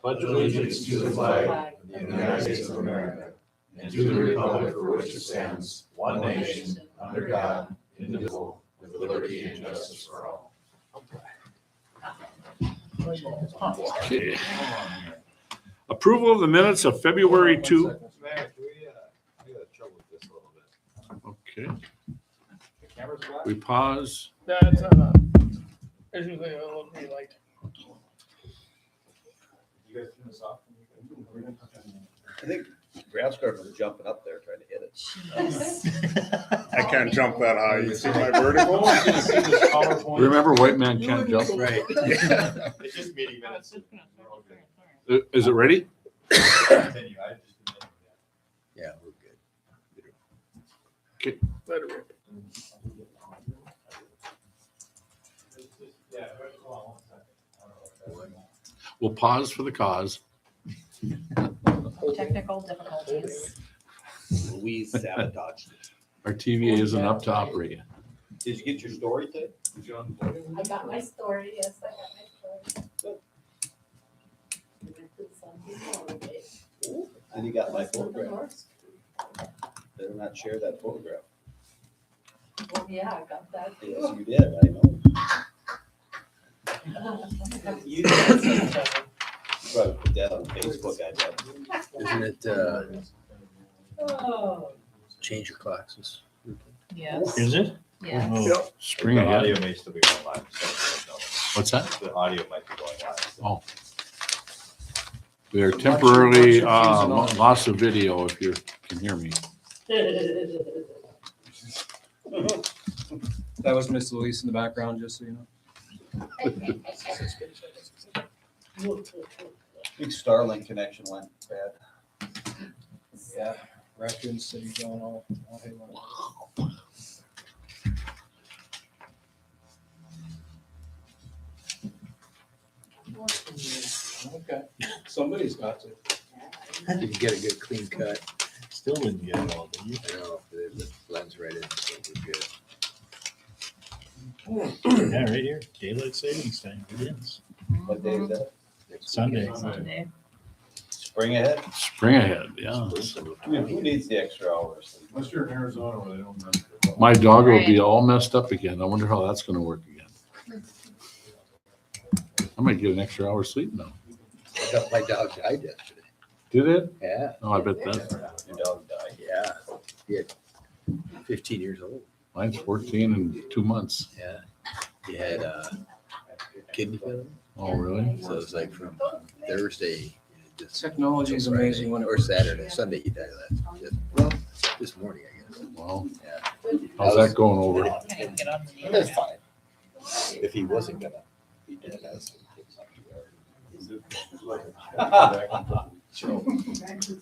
pledge allegiance to the flag of the United States of America and to the republic for which it stands, one nation, under God, indivisible, with liberty and justice for all. Okay. Approval of the minutes of February 2. Man, we got trouble with this a little bit. Okay, The camera's black? we pause. That's there's usually a little green light. You guys turn this off? I think grass carpet was jumping up there trying to hit it. I can't jump that high. You see my vertical? Remember, white man can't jump. Right. It's just meeting minutes. We're all good. Is it ready? Continue. I just didn't know that. Yeah, we're good. Okay. Let it rip. Yeah, hold on 1 second. We'll pause for the cause. Technical difficulties. Louise sabotaged it. Our TVA isn't up to operate yet. Did you get your story today? I got my story, yes, I got my story. And you got my photograph. Better not share that photograph. Well, yeah, I got that Yes, too. you did, I know. You did. Probably put that on Facebook, I bet. Isn't it, Oh, change your classes? yes, Is it? yes. Spring The ahead. audio may still be going live. So What's that? the audio might be going live. Oh. We are temporarily loss of video if you can hear me. That was Miss Louise in the background, just so you know. Big Starlink connection went bad. Yeah. Raccoon City going all haywire. Okay, somebody's got to. Did you get a good clean cut? Still didn't get it all, did you? I know, the blends right in, so we're good. Yeah, right here, daylight savings time, it is. What day is that? Sunday. Sunday. Spring ahead? Spring ahead, yeah. Who needs the extra hours? Unless you're in Arizona where they don't. My dog will be all messed up again. I wonder how that's gonna work again. I might get an extra hour's sleep now. My dog died yesterday. Did it? Yeah, Oh, I bet that. Your dog died. yeah. He had 15 years old. Mine's 14 and 2 months. Yeah. He had kidney failure. Oh, really? So it's like from Thursday. Technology is amazing when it Or Saturday, Sunday he died of that. Well, this morning, I guess. Wow. Yeah. How's that going over? That's fine. If he wasn't gonna be dead, that's.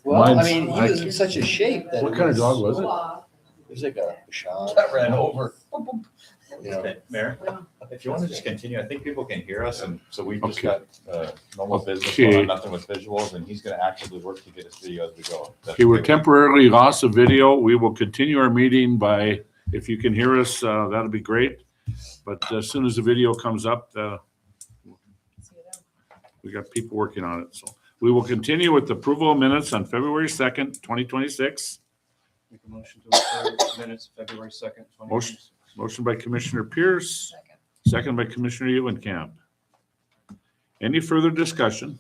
Well, I Mine's- mean, he was in such a shape that. What kind of dog was it? It was like a shot. That ran over. You know. Okay, Mayor, if you want to just continue, I think people can hear us, and so we've just Okay. got normal business, Okay. going on, nothing with visuals, and he's gonna actively work to get us video as we go. That's Okay, we're okay. temporarily lost of video. We will continue our meeting by, if you can hear us, that'll be great. But as soon as the video comes up, we got people working on it. So we will continue with the approval of minutes on February 2nd, 2026. Make a motion to approve minutes February 2nd. Motion. Motion by Commissioner Pierce, Second. second by Commissioner Eulenkamp. Any further discussion?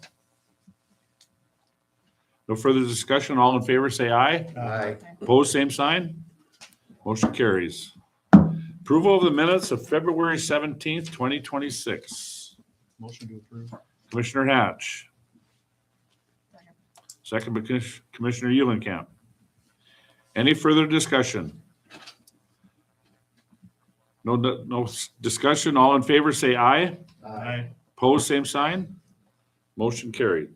No further discussion. All in favor, say aye. Aye. Opposed, same sign. Motion carries. Approval of the minutes of February 17th, 2026. Motion to approve. Commissioner Hatch. Second by Commissioner Eulenkamp. Any further discussion? No discussion. All in favor, say aye. Aye. Opposed, same sign. Motion carried.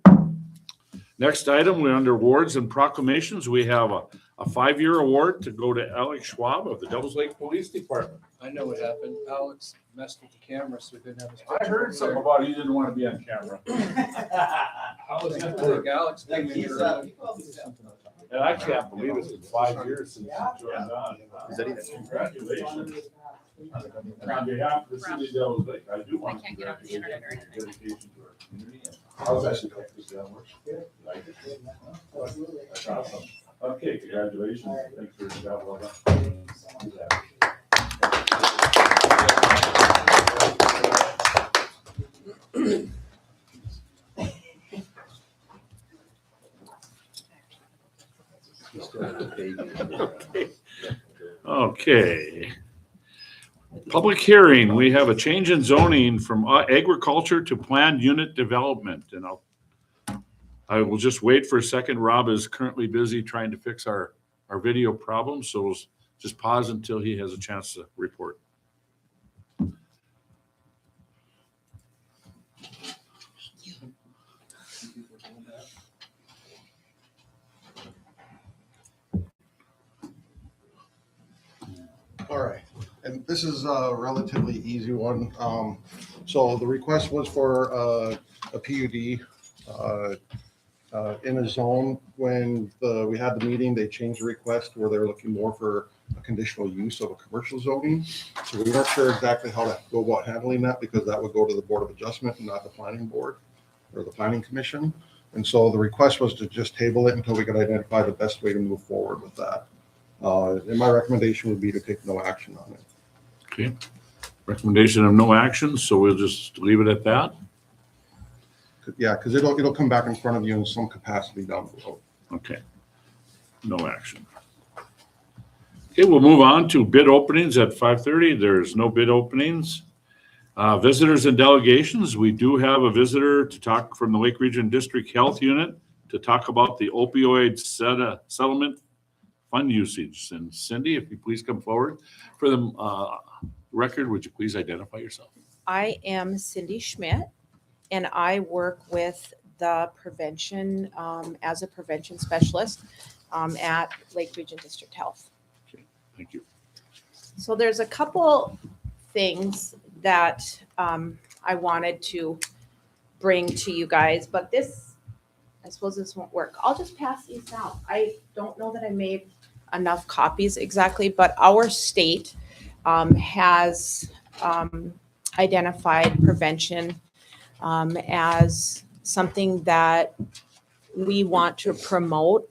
Next item, we're under awards and proclamations. We have a 5-year award to go to Alex Schwab of the Devils Lake Police Department. I know what happened. Alex messed with the camera, so we couldn't have his. I heard something about he didn't want to be on camera. How was that work? Alex? Like he's, And I can't believe it's been 5 years since he joined on. Is that even- Congratulations. On behalf of the city of Devils Lake, I do want to I can't get on the internet or anything. dedication to our community. How's that? Does that work? Like it? That's awesome. Okay, congratulations. Thanks for your job. Well done. Okay. Public hearing, we have a change in zoning from agriculture to planned unit development, and I will just wait for a second. Rob is currently busy trying to fix our video problem, so we'll just pause until he has a chance to report. All right, and this is a relatively easy one. So the request was for a PUD in a zone. When we had the meeting, they changed the request where they were looking more for a conditional use of a commercial zoning. So we weren't sure exactly how to go about handling that because that would go to the Board of Adjustment and not the Planning Board or the Planning Commission. And so the request was to just table it until we could identify the best way to move forward with that. And my recommendation would be to take no action on it. Okay. Recommendation of no action, so we'll just leave it at that. Yeah, because it'll come back in front of you in some capacity down the road. Okay. No action. Okay, we'll move on to bid openings at 5:30. There's no bid openings. Visitors and delegations, we do have a visitor to talk from the Lake Region District Health Unit to talk about the opioid settlement fund usage. And Cindy, if you please come forward. For the record, would you please identify yourself? I am Cindy Schmidt, and I work with the prevention, as a prevention specialist at Lake Region District Health. Okay, thank you. So there's a couple things that I wanted to bring to you guys, but I suppose this won't work. I'll just pass these out. I don't know that I made enough copies exactly, but our state has identified prevention as something that we want to promote.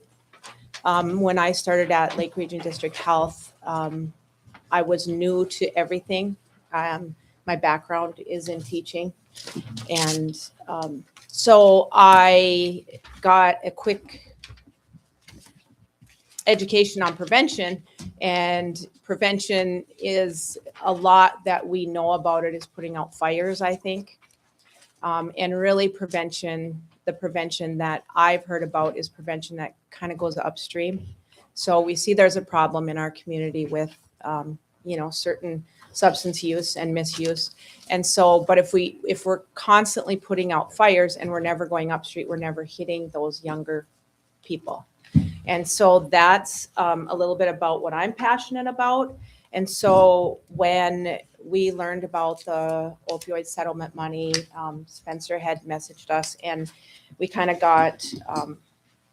When I started at Lake Region District Health, I was new to everything. My background is in teaching. And so I got a quick education on prevention, and prevention is a lot that we know about it is putting out fires, I think. And really the prevention that I've heard about is prevention that kind of goes upstream. So we see there's a problem in our community with, certain substance use and misuse. And so, but if we're constantly putting out fires and we're never going upstream, we're never hitting those younger people. And so that's a little bit about what I'm passionate about. And so when we learned about the opioid settlement money, Spencer had messaged us, and we kind of got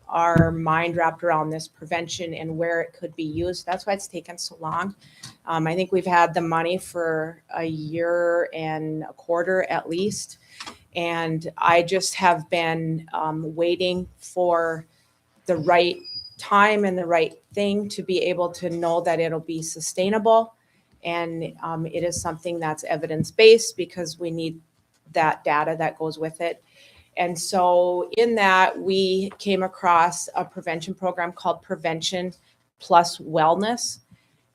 our mind wrapped around this prevention and where it could be used. That's why it's taken so long. I think we've had the money for a year and a quarter at least. And I just have been waiting for the right time and the right thing to be able to know that it'll be sustainable. And it is something that's evidence-based because we need that data that goes with it. And so in that, we came across a prevention program called Prevention Plus Wellness.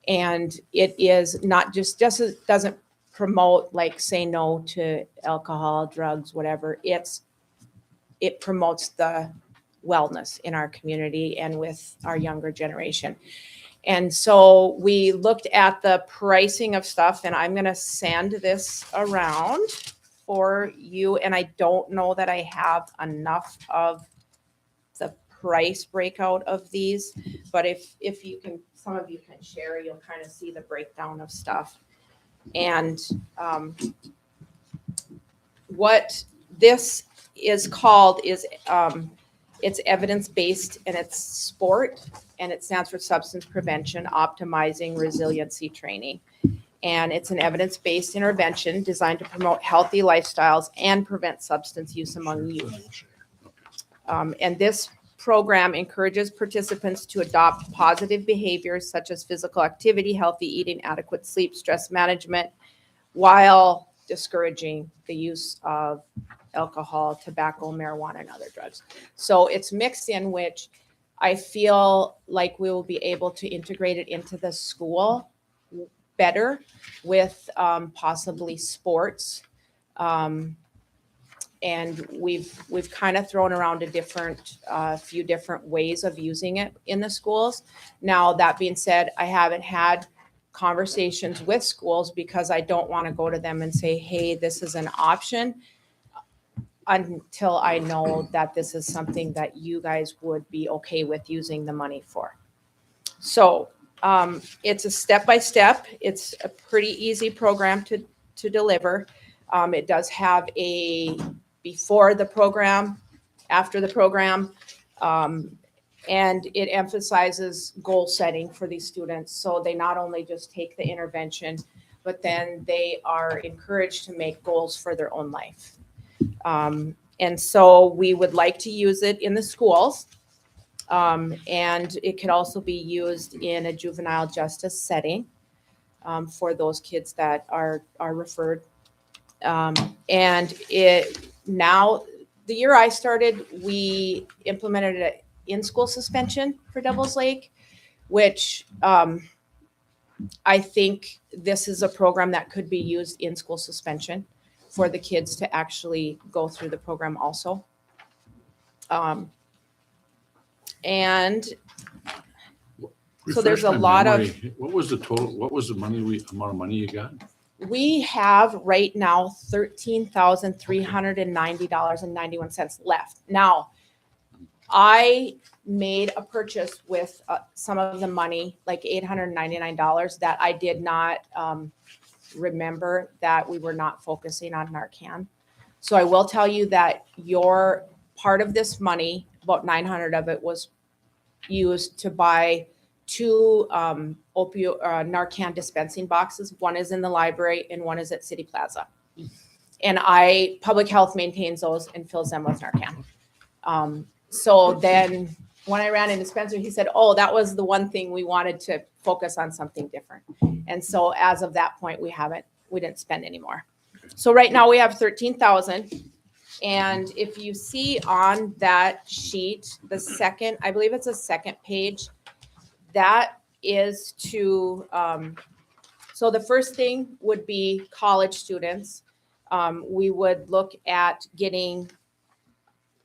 And it is not just doesn't promote like say no to alcohol, drugs, whatever. It promotes the wellness in our community and with our younger generation. And so we looked at the pricing of stuff, and I'm going to send this around for you. And I don't know that I have enough of the price breakout of these, but if you can, some of you can share, you'll kind of see the breakdown of stuff. And what this is called is it's evidence-based, and it's SPORT, and it stands for Substance Prevention Optimizing Resiliency Training. And it's an evidence-based intervention designed to promote healthy lifestyles and prevent substance use among youth. And this program encourages participants to adopt positive behaviors such as physical activity, healthy eating, adequate sleep, stress management, while discouraging the use of alcohol, tobacco, marijuana, and other drugs. So it's mixed in, which I feel like we will be able to integrate it into the school better with possibly sports. And we've kind of thrown around a few different ways of using it in the schools. Now, that being said, I haven't had conversations with schools because I don't want to go to them and say, hey, this is an option, until I know that this is something that you guys would be okay with using the money for. So it's a step-by-step. It's a pretty easy program to deliver. It does have a before the program, after the program, and it emphasizes goal setting for these students. So they not only just take the intervention, but then they are encouraged to make goals for their own life. And so we would like to use it in the schools. And it could also be used in a juvenile justice setting for those kids that are referred. And now, the year I started, we implemented an in-school suspension for Devils Lake, which I think this is a program that could be used in school suspension for the kids to actually go through the program also. And so there's a Refresh my lot of- memory. What was the total, what was the money amount of money you got? we have right now $13,390.91 left. Now, I made a purchase with some of the money, like $899, that I did not remember that we were not focusing on Narcan. So I will tell you that your part of this money, about 900 of it, was used to buy 2 Narcan dispensing boxes. One is in the library and one is at City Plaza. And Public Health maintains those and fills them with Narcan. So then when I ran into Spencer, he said, oh, that was the one thing we wanted to focus on, something different. And so as of that point, we didn't spend any more. So right now we have 13,000. And if you see on that sheet, I believe it's a second page, that is to, so the first thing would be college students. We would look at getting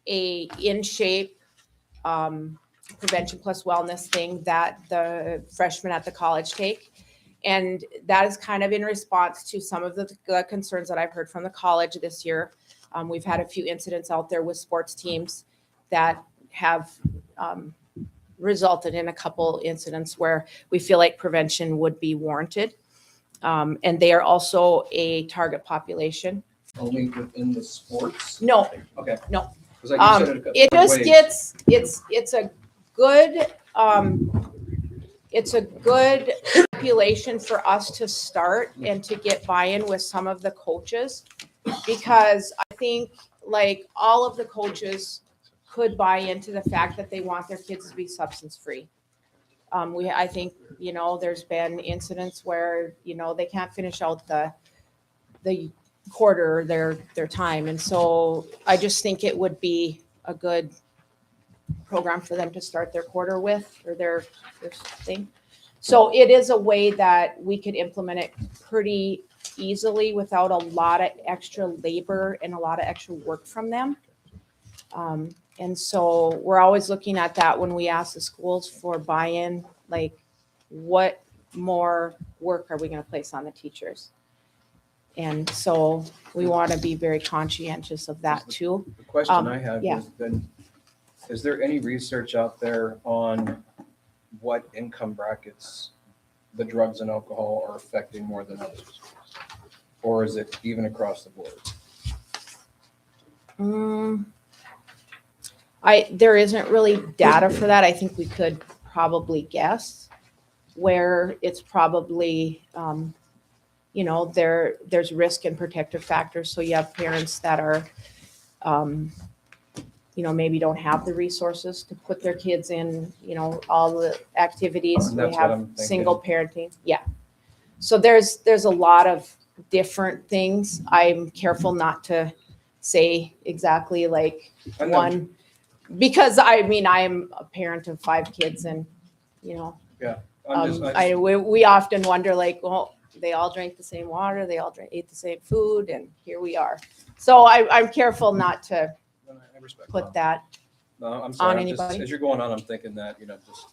a in-shape prevention plus wellness thing that the freshmen at the college take. And that is kind of in response to some of the concerns that I've heard from the college this year. We've had a few incidents out there with sports teams that have resulted in a couple incidents where we feel like prevention would be warranted. And they are also a target population. Only within the sports? No, Okay. No. 'Cause like you said, it just ways. gets, it's a good, population for us to start and to get buy-in with some of the coaches, because I think like all of the coaches could buy into the fact that they want their kids to be substance free. I think, there's been incidents where, they can't finish out the quarter their time. And so I just think it would be a good program for them to start their quarter with, or their thing. So it is a way that we could implement it pretty easily without a lot of extra labor and a lot of extra work from them. And so we're always looking at that when we ask the schools for buy-in, like what more work are we going to place on the teachers? And so we want to be very conscientious of that too. The question I have yeah. is then, is there any research out there on what income brackets the drugs and alcohol are affecting more than others? Or is it even across the board? There isn't really data for that. I think we could probably guess where it's probably, there's risk and protective factors. So you have parents that are maybe don't have the resources to put their kids in, all the activities. And We that's what I'm have thinking. single parenting. Yeah. So there's a lot of different things. I'm careful not to say exactly like I know. one, because I'm a parent of 5 kids and, we often wonder like, well, they all drank the same water, they all ate the same food, and here we are. So I'm careful not to I respect put that. No, I'm sorry. I'm just, anybody. as you're going on, I'm thinking that, just,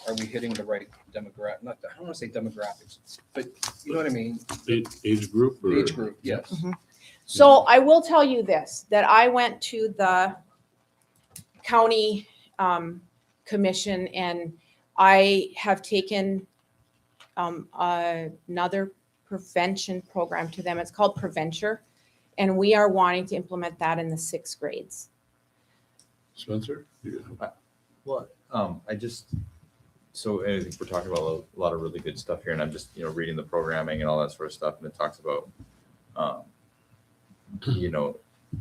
are we hitting the right demographic? I don't want to say demographics, but you know what I mean? Age group or? Age group, yes. Mhm. So I will tell you this, that I went to the county commission and I have taken another prevention program to them. It's called Preventure. And we are wanting to implement that in the 6th grades. Spencer? Well, so I think we're talking about a lot of really good stuff here, and I'm just, reading the programming and all that sort of stuff, and it talks about,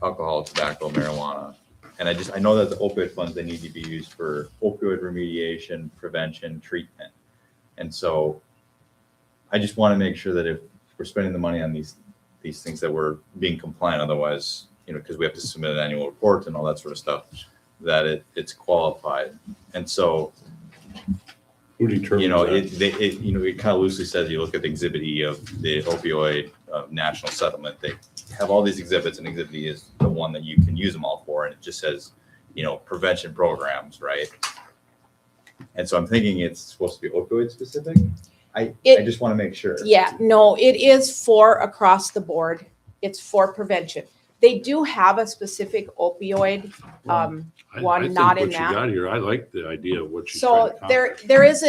alcohol, tobacco, marijuana. And I know that the opioid funds, they need to be used for opioid remediation, prevention, treatment. And so I just want to make sure that if we're spending the money on these things that we're being compliant, otherwise, because we have to submit an annual report and all that sort of stuff, that it's qualified. And so, Who determines that? it kind of loosely says, you look at the Exhibit E of the opioid national settlement, they have all these exhibits, and Exhibit E is the one that you can use them all for. And it just says, prevention programs, right? And so I'm thinking it's supposed to be opioid specific. I just want to make sure. Yeah, no, it is for across the board. It's for prevention. They do have a specific opioid one, not in I think what that. you got here, I like the idea of what you. So there is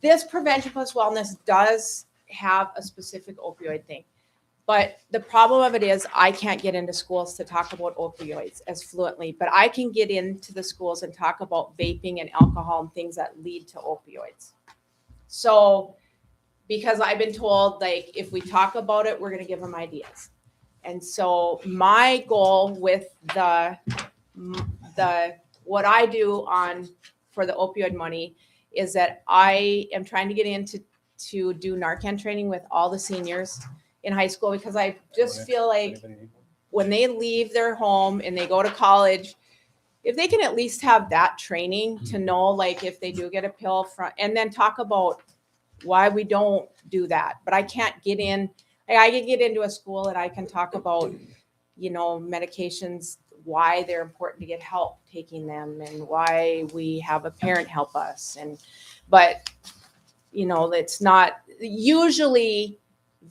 this prevention plus wellness does have a specific opioid thing. But the problem of it is I can't get into schools to talk about opioids as fluently, but I can get into the schools and talk about vaping and alcohol and things that lead to opioids. So because I've been told, like, if we talk about it, we're going to give them ideas. And so my goal with the what I do for the opioid money is that I am trying to get into to do Narcan training with all the seniors in high school, because I just feel like when they leave their home and they go to college, if they can at least have that training to know, like, if they do get a pill and then talk about why we don't do that. But I can't get in. I can get into a school and I can talk about, medications, why they're important to get help taking them, and why we have a parent help us. But it's not usually.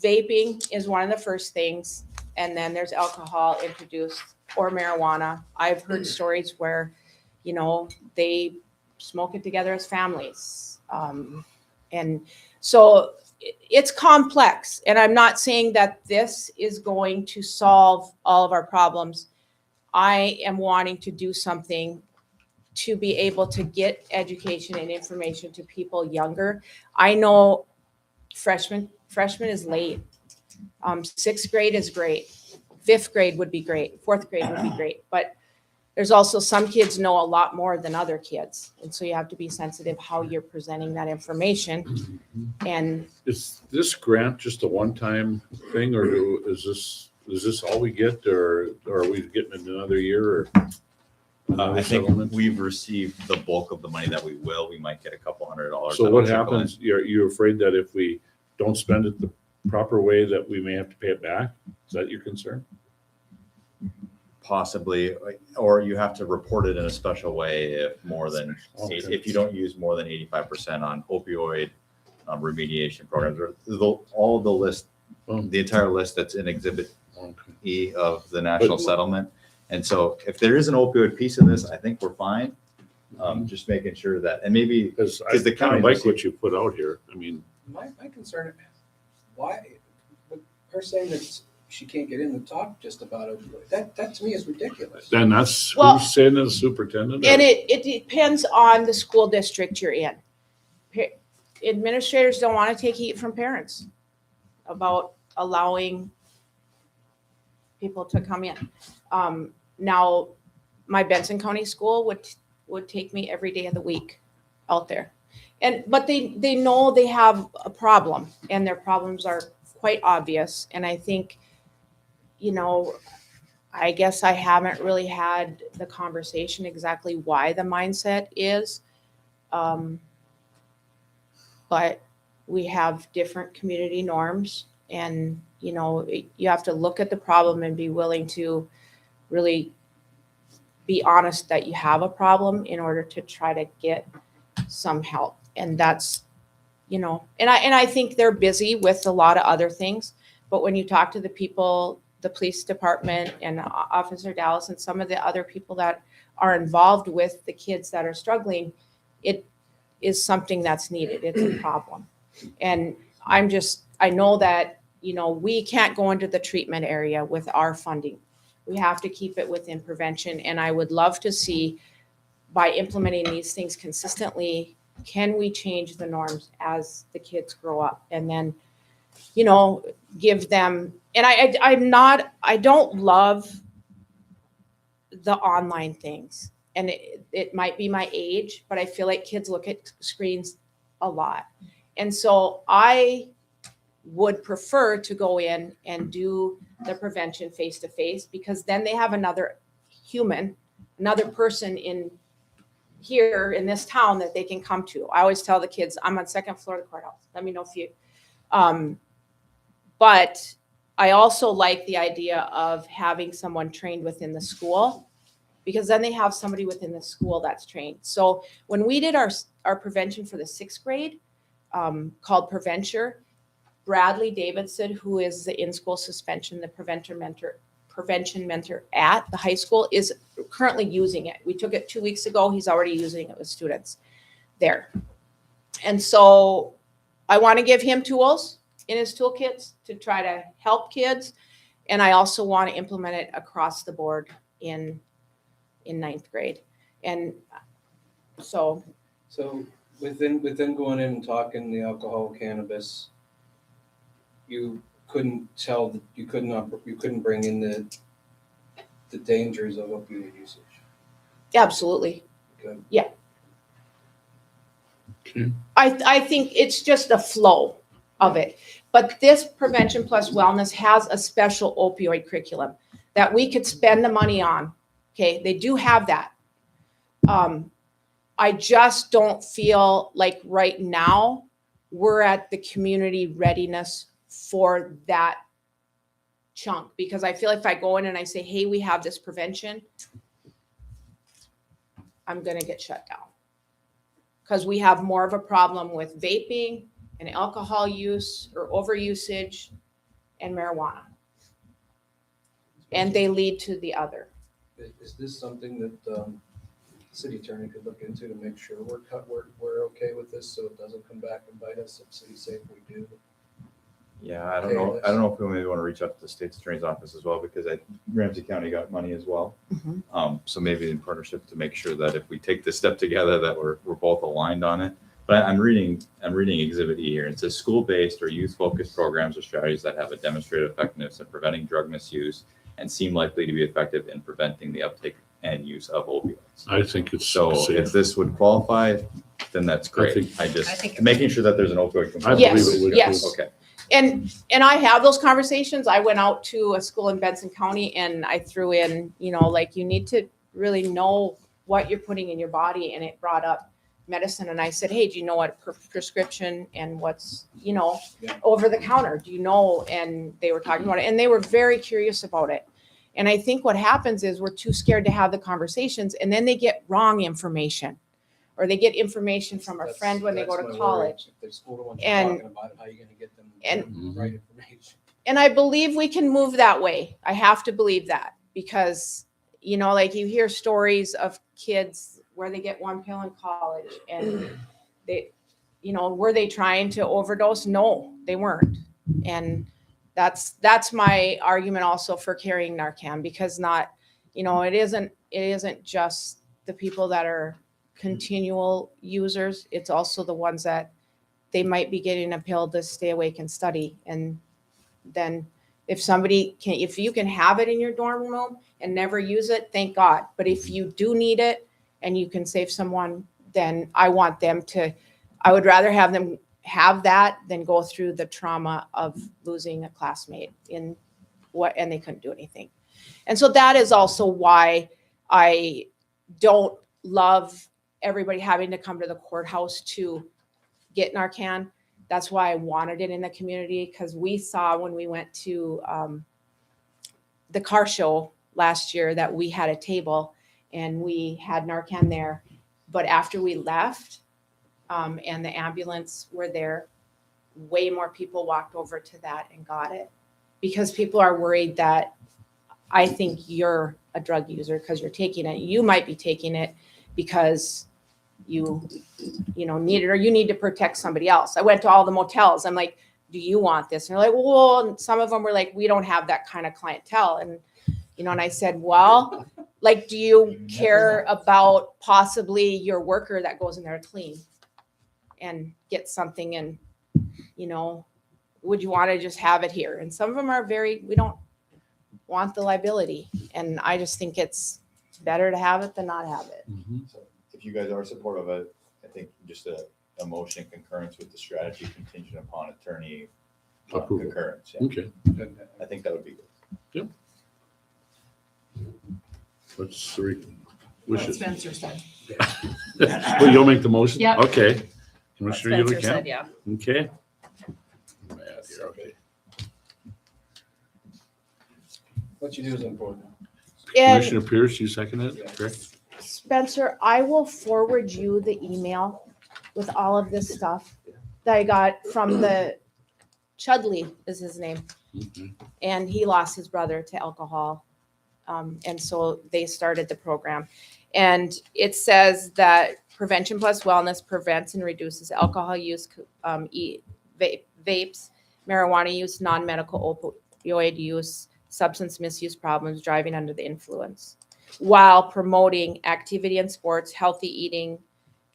Vaping is one of the first things, and then there's alcohol introduced or marijuana. I've heard stories where, they smoke it together as families. And so it's complex, and I'm not saying that this is going to solve all of our problems. I am wanting to do something to be able to get education and information to people younger. I know freshman is late. 6th grade is great. 5th grade would be great. 4th grade would be great. But there's also some kids know a lot more than other kids. And so you have to be sensitive how you're presenting that information. And Is this grant just a one-time thing, or is this all we get, or are we getting it another year? Or I think settlements? we've received the bulk of the money that we will. We might get a couple $100. So that what will trickle in. happens? You're afraid that if we don't spend it the proper way, that we may have to pay it back? Is that your concern? Possibly, or you have to report it in a special way if more than Okay. if you don't use more than 85% on opioid remediation programs, or all the list, the entire list that's in Exhibit Okay. E of the national settlement. And so if there is an opioid piece of this, I think we're fine. Just making sure that, and maybe Because I the kind county of like just- what you put out here. I mean, My concern, why, with her saying that she can't get in to talk just about it, that to me is ridiculous. then that's Well, who's saying as superintendent? And or- it depends on the school district you're in. Administrators don't want to take heat from parents about allowing people to come in. Now, my Benson County school would take me every day of the week out there. But they know they have a problem, and their problems are quite obvious. And I think, I guess I haven't really had the conversation exactly why the mindset is. But we have different community norms, and, you have to look at the problem and be willing to really be honest that you have a problem in order to try to get some help. And that's, and I think they're busy with a lot of other things, but when you talk to the people, the police department and Officer Dallas and some of the other people that are involved with the kids that are struggling, it is something that's needed. It's a problem. And I know that, we can't go into the treatment area with our funding. We have to keep it within prevention. And I would love to see, by implementing these things consistently, can we change the norms as the kids grow up? And then, give them, and I don't love the online things. And it might be my age, but I feel like kids look at screens a lot. And so I would prefer to go in and do the prevention face to face, because then they have another human, another person in here in this town that they can come to. I always tell the kids, I'm on second floor of the courthouse. Let me know if you, but I also like the idea of having someone trained within the school, because then they have somebody within the school that's trained. So when we did our prevention for the 6th grade, called Preventure, Bradley Davidson, who is the in-school suspension, the prevention mentor at the high school, is currently using it. We took it 2 weeks ago. He's already using it with students there. And so I want to give him tools in his toolkits to try to help kids. And I also want to implement it across the board in 9th grade. And so within going in and talking the alcohol, cannabis, you couldn't bring in the dangers of opioid usage. absolutely. Good. Yeah. Okay. I think it's just a flow of it. But this Prevention Plus Wellness has a special opioid curriculum that we could spend the money on. Okay, they do have that. I just don't feel like right now we're at the community readiness for that chunk, because I feel if I go in and I say, hey, we have this prevention, I'm going to get shut down, because we have more of a problem with vaping and alcohol use or overusage and marijuana, and they lead to the other. Is this something that the city attorney could look into to make sure we're okay with this, so it doesn't come back and bite us at City Safe if we do? Yeah, I don't know. I don't know if we maybe want to reach out to the state's attorney's office as well, because Ramsey County got money as well. So maybe in partnership to make sure that if we take this step together, that we're both aligned on it. But I'm reading Exhibit E here. It says school-based or youth-focused programs or strategies that have a demonstrated effectiveness in preventing drug misuse and seem likely to be effective in preventing the uptake and use of opioids. I think it's So safe. if this would qualify, then that's great. I think it making sure that there's an opioid I component. Yes, believe it would. yes. Okay. And I have those conversations. I went out to a school in Benson County and I threw in, like, you need to really know what you're putting in your body. And it brought up medicine. And I said, hey, do you know what prescription and what's, over the counter? Do you know? And they were talking about it, and they were very curious about it. And I think what happens is we're too scared to have the conversations, and then they get wrong information, or they get information from a friend when they go to college. If the school don't want And- you talking about it, how are you gonna get them and- the right information? And I believe we can move that way. I have to believe that, because, like, you hear stories of kids where they get one pill in college and they, were they trying to overdose? No, they weren't. And that's my argument also for carrying Narcan, because it isn't just the people that are continual users. It's also the ones that they might be getting a pill to stay awake and study. And then, If somebody can, if you can have it in your dorm room and never use it, thank God. But if you do need it and you can save someone, then I want them to, I would rather have them have that than go through the trauma of losing a classmate in what, and they couldn't do anything. And so that is also why I don't love everybody having to come to the courthouse to get Narcan. That's why I wanted it in the community, because we saw when we went to the car show last year that we had a table and we had Narcan there. But after we left and the ambulance were there, way more people walked over to that and got it, because people are worried that I think you're a drug user because you're taking it. You might be taking it because you need it, or you need to protect somebody else. I went to all the motels. I'm like, do you want this? And they're like, well, and some of them were like, we don't have that kind of clientele. And, and I said, well, like, do you care about possibly your worker that goes in there to clean and get something? And, would you want to just have it here? And some of them are we don't want the liability. And I just think it's better to have it than not have it. So if you guys are supportive of it, I think just a motion concurrence with the strategy contingent upon attorney Approval. concurrence. Yeah. Okay, I think that would be good. let's wishes. Spencer said. Well, you'll make the motion? Yep. Okay. Commissioner Spencer Eulichamp? said, yeah. Okay. Okay. What you do is important. And Commissioner Pierce, you second it, correct? Spencer, I will forward you the email with all of this stuff that I got from the Chudley is his name. Mhm. And he lost his brother to alcohol. And so they started the program. And it says that prevention plus wellness prevents and reduces alcohol use, vapes, marijuana use, non-medical opioid use, substance misuse problems, driving under the influence, while promoting activity and sports, healthy eating,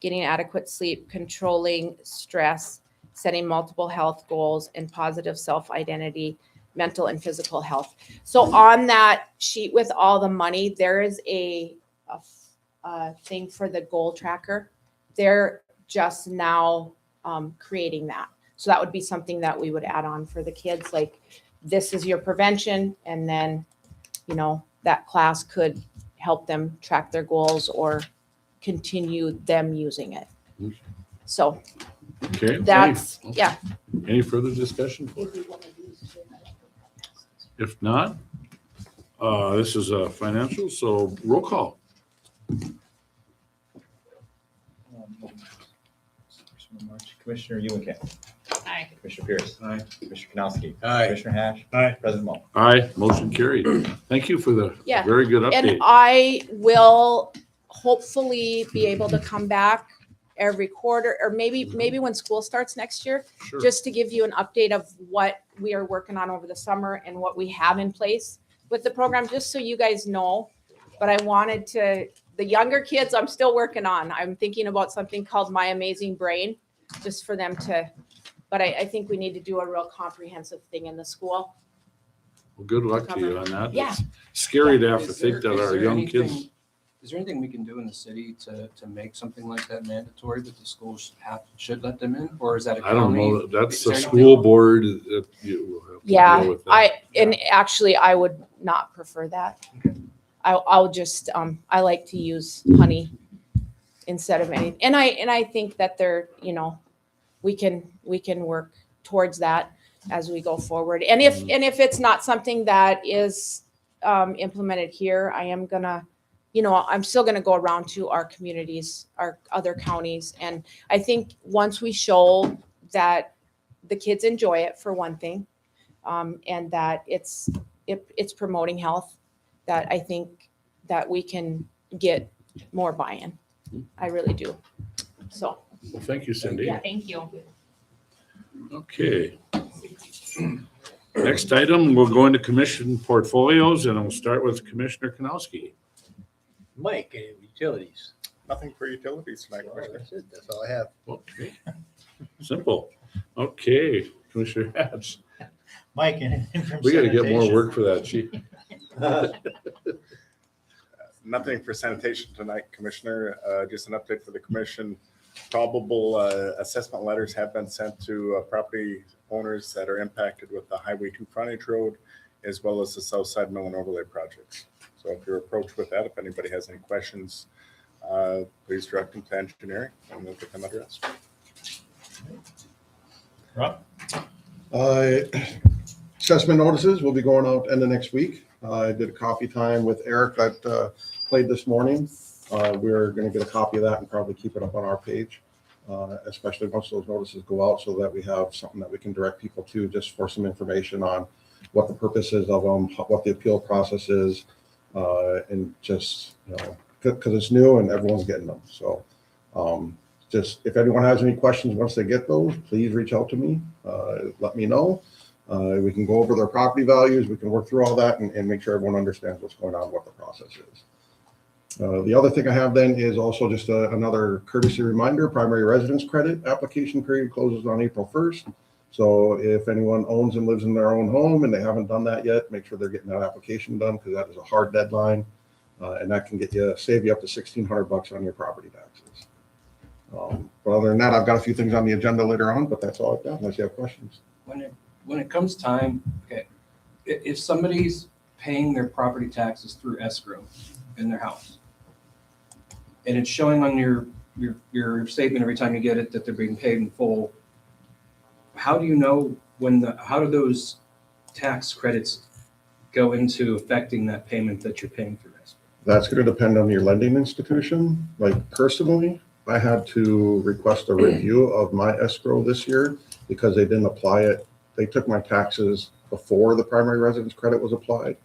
getting adequate sleep, controlling stress, setting multiple health goals, and positive self-identity, mental and physical health. So on that sheet with all the money, there is a thing for the goal tracker. They're just now creating that. So that would be something that we would add on for the kids. Like, this is your prevention, and then, that class could help them track their goals or continue them using it. So Okay. that's, any- yeah. Any further discussion? If not, this is a financial, so roll call. Commissioner Eulichamp. Aye. Commissioner Pierce. Aye. Commissioner Kanowski. Aye. Commissioner Hash. Aye. President Moe. Aye, motion carried. Thank you for the Yeah. very good And update. I will hopefully be able to come back every quarter, or maybe when school starts next year, Sure. just to give you an update of what we are working on over the summer and what we have in place with the program, just so you guys know. But I wanted the younger kids, I'm still working on. I'm thinking about something called My Amazing Brain, just for them to, but I think we need to do a real comprehensive thing in the school. Well, good luck to you on that. Yeah. It's scary to have to Is think there- that is our there young anything- kids, Is there anything we can do in the city to make something like that mandatory, that the schools should let them in? Or is that a I don't county? know, that's Is the there school anything- board. You will have to Yeah, deal with that. and actually I would not prefer that. Okay. I'll just, I like to use honey instead of any, and I think that they're, we can work towards that as we go forward. And if it's not something that is implemented here, I am gonna, I'm still gonna go around to our communities, our other counties. And I think once we show that the kids enjoy it, for one thing, and that it's promoting health, that I think that we can get more buy-in. I really do. So, Well, thank you, Cindy. Yeah. Thank you. Okay. Next item, we'll go into commission portfolios, and we'll start with Commissioner Kanowski. Mike, utilities. Nothing for utilities tonight, Commissioner. That's it. That's all I have. Okay. Simple. Okay, Commissioner Hatch. Mike, anything from We gotta get more sanitation? work for that, chief. Nothing for sanitation tonight, Commissioner. Just an update for the commission. Probable assessment letters have been sent to property owners that are impacted with the Highway 2 frontage road, as well as the South Side Mill and Overlay projects. So if you're approached with that, if anybody has any questions, please direct them to engineering and we'll get them addressed. Rob? Assessment notices will be going out end of next week. I did a coffee time with Eric that played this morning. We're going to get a copy of that and probably keep it up on our page, especially once those notices go out, so that we have something that we can direct people to just for some information on what the purpose is of them, what the appeal process is, and just, because it's new and everyone's getting them. So just if anyone has any questions once they get those, please reach out to me. Let me know. We can go over their property values. We can work through all that and make sure everyone understands what's going on, what the process is. The other thing I have then is also just another courtesy reminder. Primary residence credit application period closes on April 1st. So if anyone owns and lives in their own home and they haven't done that yet, make sure they're getting that application done, because that is a hard deadline. And that can save you up to $1,600 on your property taxes. But other than that, I've got a few things on the agenda later on, but that's all I've got, unless you have questions. When it comes time, okay, if somebody's paying their property taxes through escrow in their house, and it's showing on your statement every time you get it that they're being paid in full, how do you know how do those tax credits go into affecting that payment that you're paying through escrow? That's going to depend on your lending institution. Like personally, I had to request a review of my escrow this year because they didn't apply it. They took my taxes before the primary residence credit was applied.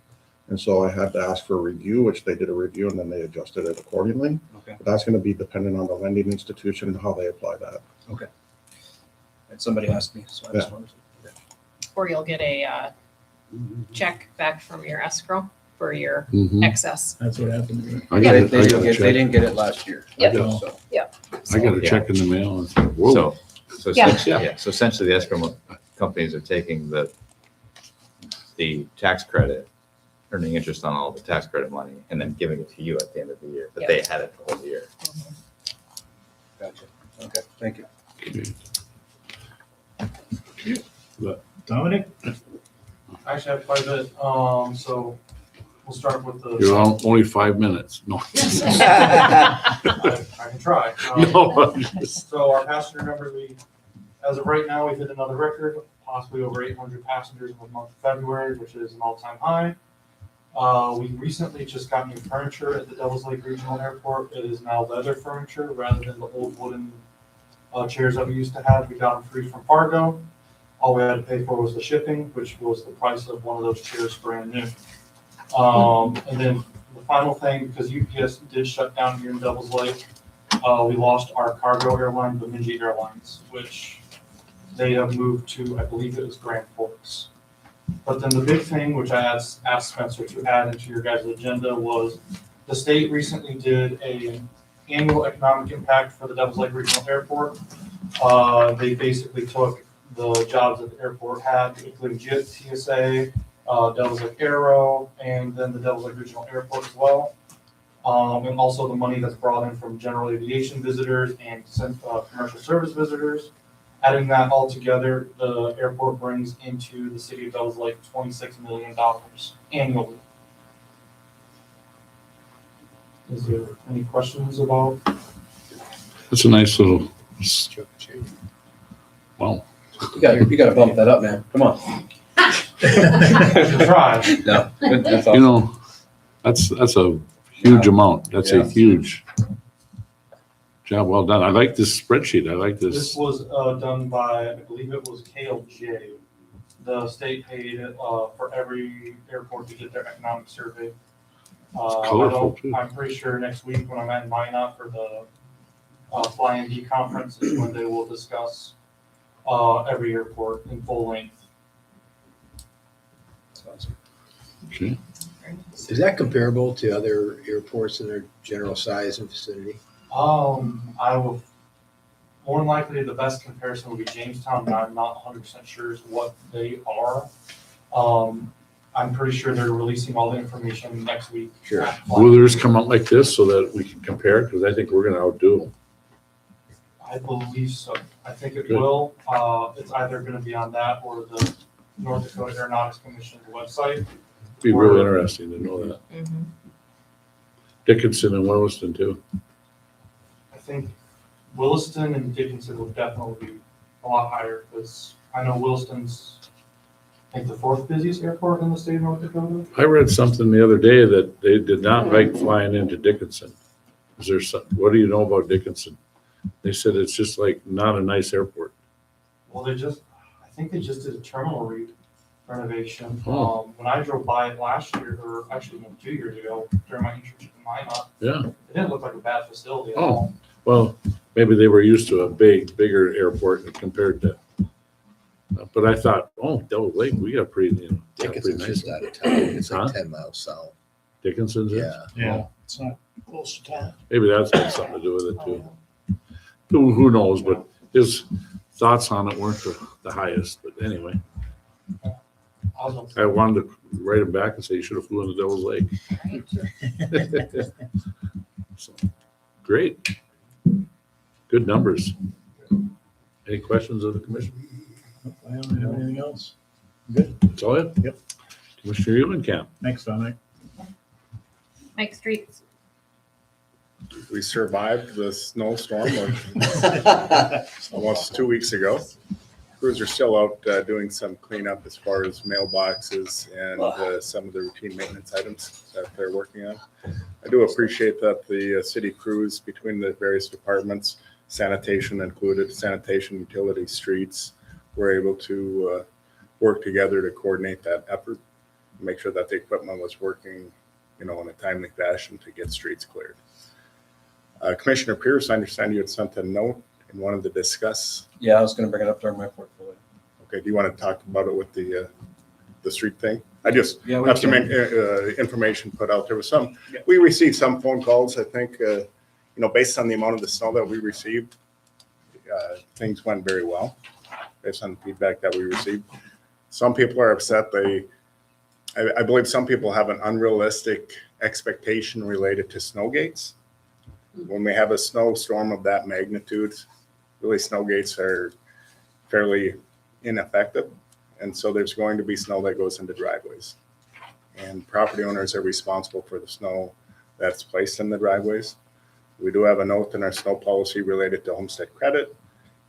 And so I had to ask for a review, which they did a review, and then they adjusted it accordingly. Okay. But that's going to be dependent on the lending institution and how they apply that. Okay. And somebody asked me, so I just wanted to. Or you'll get a check back from your escrow for your Mhm. excess. That's what happened to me. I got They a didn't get it last year. Yep. So, I got a check in the mail and said, whoa. So Yeah. essentially the escrow companies are taking the tax credit, earning interest on all the tax credit money, and then giving it to you at the end of the year, but they had it the whole year. gotcha. Okay, thank you. Dominic? I actually have quite a bit, so we'll start with the. You're on only 5 minutes. No. I can try. No, I'm just- So our passenger numbers, as of right now, we hit another record, possibly over 800 passengers in the month of February, which is an all-time high. We recently just got new furniture at the Devils Lake Regional Airport. It is now leather furniture rather than the old wooden chairs that we used to have. We got them free from Fargo. All we had to pay for was the shipping, which was the price of one of those chairs brand new. And then the final thing, because UPS did shut down here in Devils Lake, we lost our cargo airline, Bemidji Airlines, which they have moved to, I believe it was Grand Forks. But then the big thing, which I asked Spencer to add into your guys' agenda, was the state recently did an annual economic impact for the Devils Lake Regional Airport. They basically took the jobs that the airport had, including JIT, TSA, Devils Lake Aero, and then the Devils Lake Regional Airport as well. And also the money that's brought in from general aviation visitors and commercial service visitors. Adding that all together, the airport brings into the city of Devils Lake $26 million annually. Is there any questions about? That's a nice little, wow. You gotta bump that up, man. Come on. Try. No, that's You all. know, that's a huge amount. That's a Yeah. huge job. Well done. I like this spreadsheet. I like This this. was done by, I believe it was KLJ. The state paid for every airport to get their economic survey. colorful, too. I'm pretty sure next week when I'm at Minot for the Fly&D conference is when they will discuss every airport in full length. Okay. Is that comparable to other airports in their general size and vicinity? I will, more than likely, the best comparison would be Jamestown, but I'm not 100% sure is what they are. I'm pretty sure they're releasing all the information next week. Sure. Will theirs come out like this so that we can compare? Because I think we're gonna outdo them. I believe so. I think it Good. will. It's either gonna be on that or the North Dakota Aeronautics Commission's website. Be real interesting to know that. Mhm. Dickinson and Williston too. I think Williston and Dickinson will definitely be a lot higher, because I know Williston's, I think, the fourth busiest airport in the state of North Dakota. I read something the other day that they did not like flying into Dickinson. Is there some, what do you know about Dickinson? They said it's just like not a nice airport. Well, I think they just did a terminal renovation. Oh. When I drove by it last year, or actually no, 2 years ago, during my internship in Minot, Yeah. it didn't look like a bad facility at Oh. all. Well, maybe they were used to a bigger airport compared to. But I thought, oh, Devil Lake, we got pretty, got pretty Dickinson's nice. just out of town. It's Huh? like 10 miles south. Dickinson's is? Yeah. Yeah, it's not close to town. Maybe that's got something to do with it too. Who knows, but his thoughts on it weren't the highest, but anyway. I wanted to write him back and say you should have flew into Devil's Lake. So, great. Good numbers. Any questions of the commission? I don't have anything else. That's all it? Yep. Commissioner Eulenkamp. Thanks, Dominic. Mike Streets. We survived the snowstorm of almost 2 weeks ago. Crews are still out doing some cleanup as far as mailboxes and some of the routine maintenance items that they're working on. I do appreciate that the city crews between the various departments, sanitation included, sanitation, utility, streets, were able to work together to coordinate that effort, make sure that the equipment was working, in a timely fashion to get streets cleared. Commissioner Pierce, I understand you had sent a note and wanted to discuss. Yeah, I was gonna bring it up during my portfolio. Okay, do you want to talk about it with the street thing? I just Yeah, we have some can. information put out. There was some, Yeah. we received some phone calls, I think, based on the amount of the snow that we received, things went very well, based on the feedback that we received. Some people are upset. I believe some people have an unrealistic expectation related to snow gates. When we have a snowstorm of that magnitude, really snow gates are fairly ineffective. And so there's going to be snow that goes into driveways. And property owners are responsible for the snow that's placed in the driveways. We do have a note in our snow policy related to homestead credit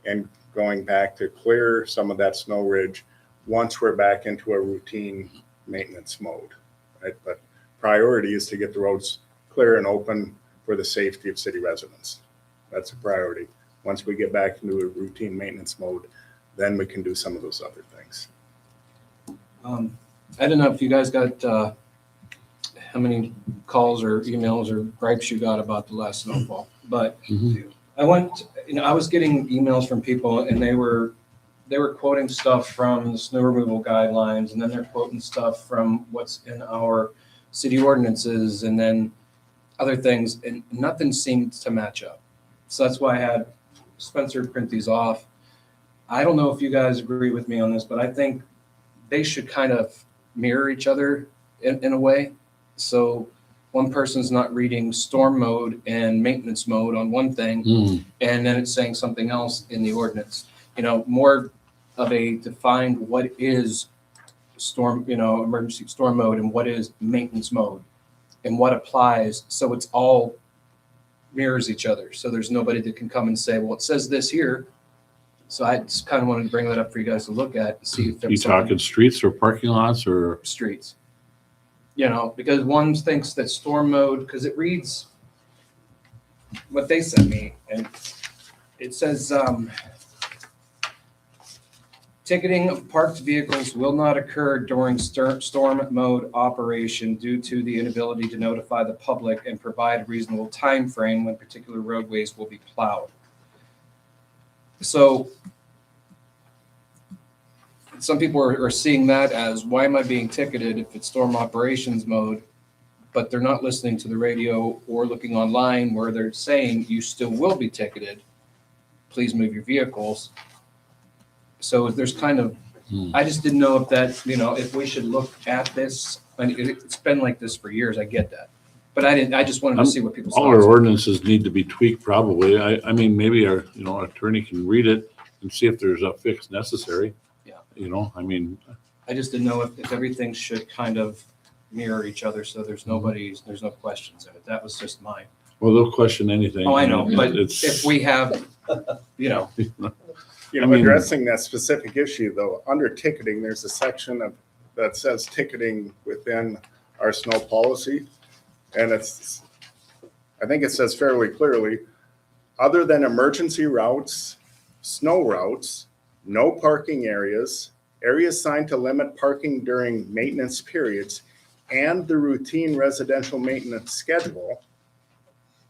and going back to clear some of that snow ridge once we're back into a routine maintenance mode, right? But priority is to get the roads clear and open for the safety of city residents. That's a priority. Once we get back into a routine maintenance mode, then we can do some of those other things. I don't know if you guys got, how many calls or emails or gripes you got about the last snowfall, but I was getting emails from people and they were quoting stuff from the snow removal guidelines, and then they're quoting stuff from what's in our city ordinances, and then other things, and nothing seemed to match up. So that's why I had Spencer print these off. I don't know if you guys agree with me on this, but I think they should kind of mirror each other in a way. So one person's not reading storm mode and maintenance mode on one thing, and then it's saying something else in the ordinance. More of a defined what is storm, emergency storm mode and what is maintenance mode and what applies. So it's all mirrors each other. So there's nobody that can come and say, well, it says this here. So I just kind of wanted to bring that up for you guys to look at and see if You there's something. talking streets or parking lots or? Streets. Because one thinks that storm mode, because it reads what they sent me, and it says, ticketing of parked vehicles will not occur during storm mode operation due to the inability to notify the public and provide a reasonable time frame when particular roadways will be plowed. So some people are seeing that as, why am I being ticketed if it's storm operations mode? But they're not listening to the radio or looking online where they're saying you still will be ticketed. Please move your vehicles. So there's kind of I just didn't know if that, if we should look at this, and it's been like this for years, I get that. But I just wanted to see what people's All our thoughts were. ordinances need to be tweaked probably. I mean, maybe our, attorney can read it and see if there's a fix necessary. Yeah. I mean, I just didn't know if everything should kind of mirror each other, so there's no questions in it. That was just mine. well, they'll question anything. Oh, I know, but It's, if we have, You I know, mean- addressing that specific issue though, under ticketing, there's a section that says ticketing within our snow policy. And I think it says fairly clearly, other than emergency routes, snow routes, no parking areas, areas signed to limit parking during maintenance periods, and the routine residential maintenance schedule,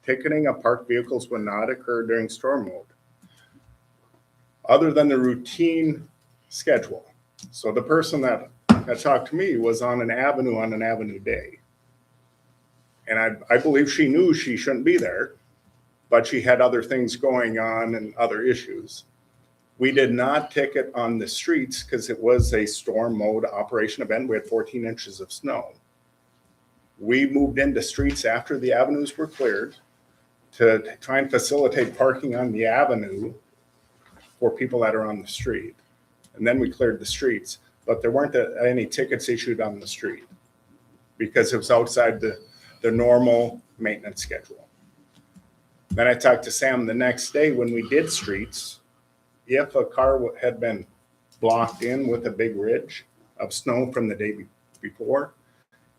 ticketing of parked vehicles will not occur during storm mode. Other than the routine schedule. So the person that talked to me was on an avenue day. And I believe she knew she shouldn't be there, but she had other things going on and other issues. We did not ticket on the streets because it was a storm mode operation event. We had 14 inches of snow. We moved into streets after the avenues were cleared to try and facilitate parking on the avenue for people that are on the street. And then we cleared the streets, but there weren't any tickets issued on the street because it was outside the normal maintenance schedule. Then I talked to Sam the next day when we did streets. If a car had been blocked in with a big ridge of snow from the day before,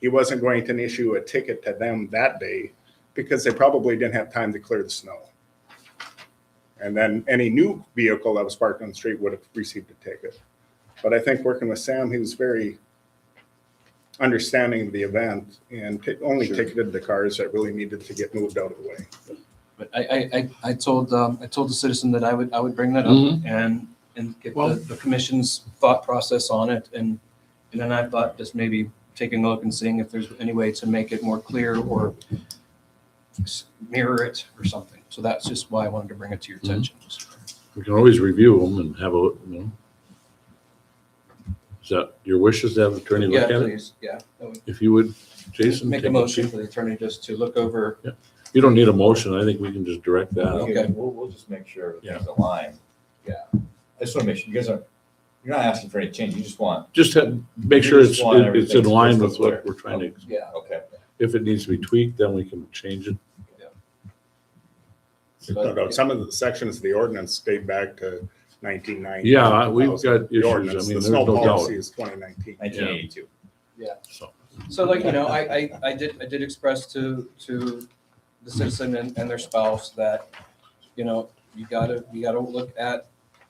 he wasn't going to issue a ticket to them that day because they probably didn't have time to clear the snow. And then any new vehicle that was parked on the street would have received a ticket. But I think working with Sam, he was very understanding of the event and only ticketed the cars that really needed to get moved out of the way. but I told the citizen that I would bring that up Mhm. and get Well- the commission's thought process on it. And then I thought just maybe taking a look and seeing if there's any way to make it more clear or mirror it or something. So that's just why I wanted to bring it to your attention. we can always review them and have a, Is that your wishes to have the attorney Yeah, look at it? please, yeah. That would- If you would, Jason? Make take a motion peek. for the attorney just to look over. You don't need a motion. I think we can just direct that. Okay. We'll just make sure Yeah. things align. Yeah. I just want to make sure you guys you're not asking for any change. You just want, Just make sure You just want it's everything in line crystal with what clear. we're trying to, Yeah. okay. if it needs to be tweaked, then we can change it. No, some of the sections of the ordinance date back to 1990. Yeah, we've got The issues. I ordinance, mean, the there's snow no doubt. policy is 2019. 1982. So, So like, I did express to the citizen and their spouse that, you gotta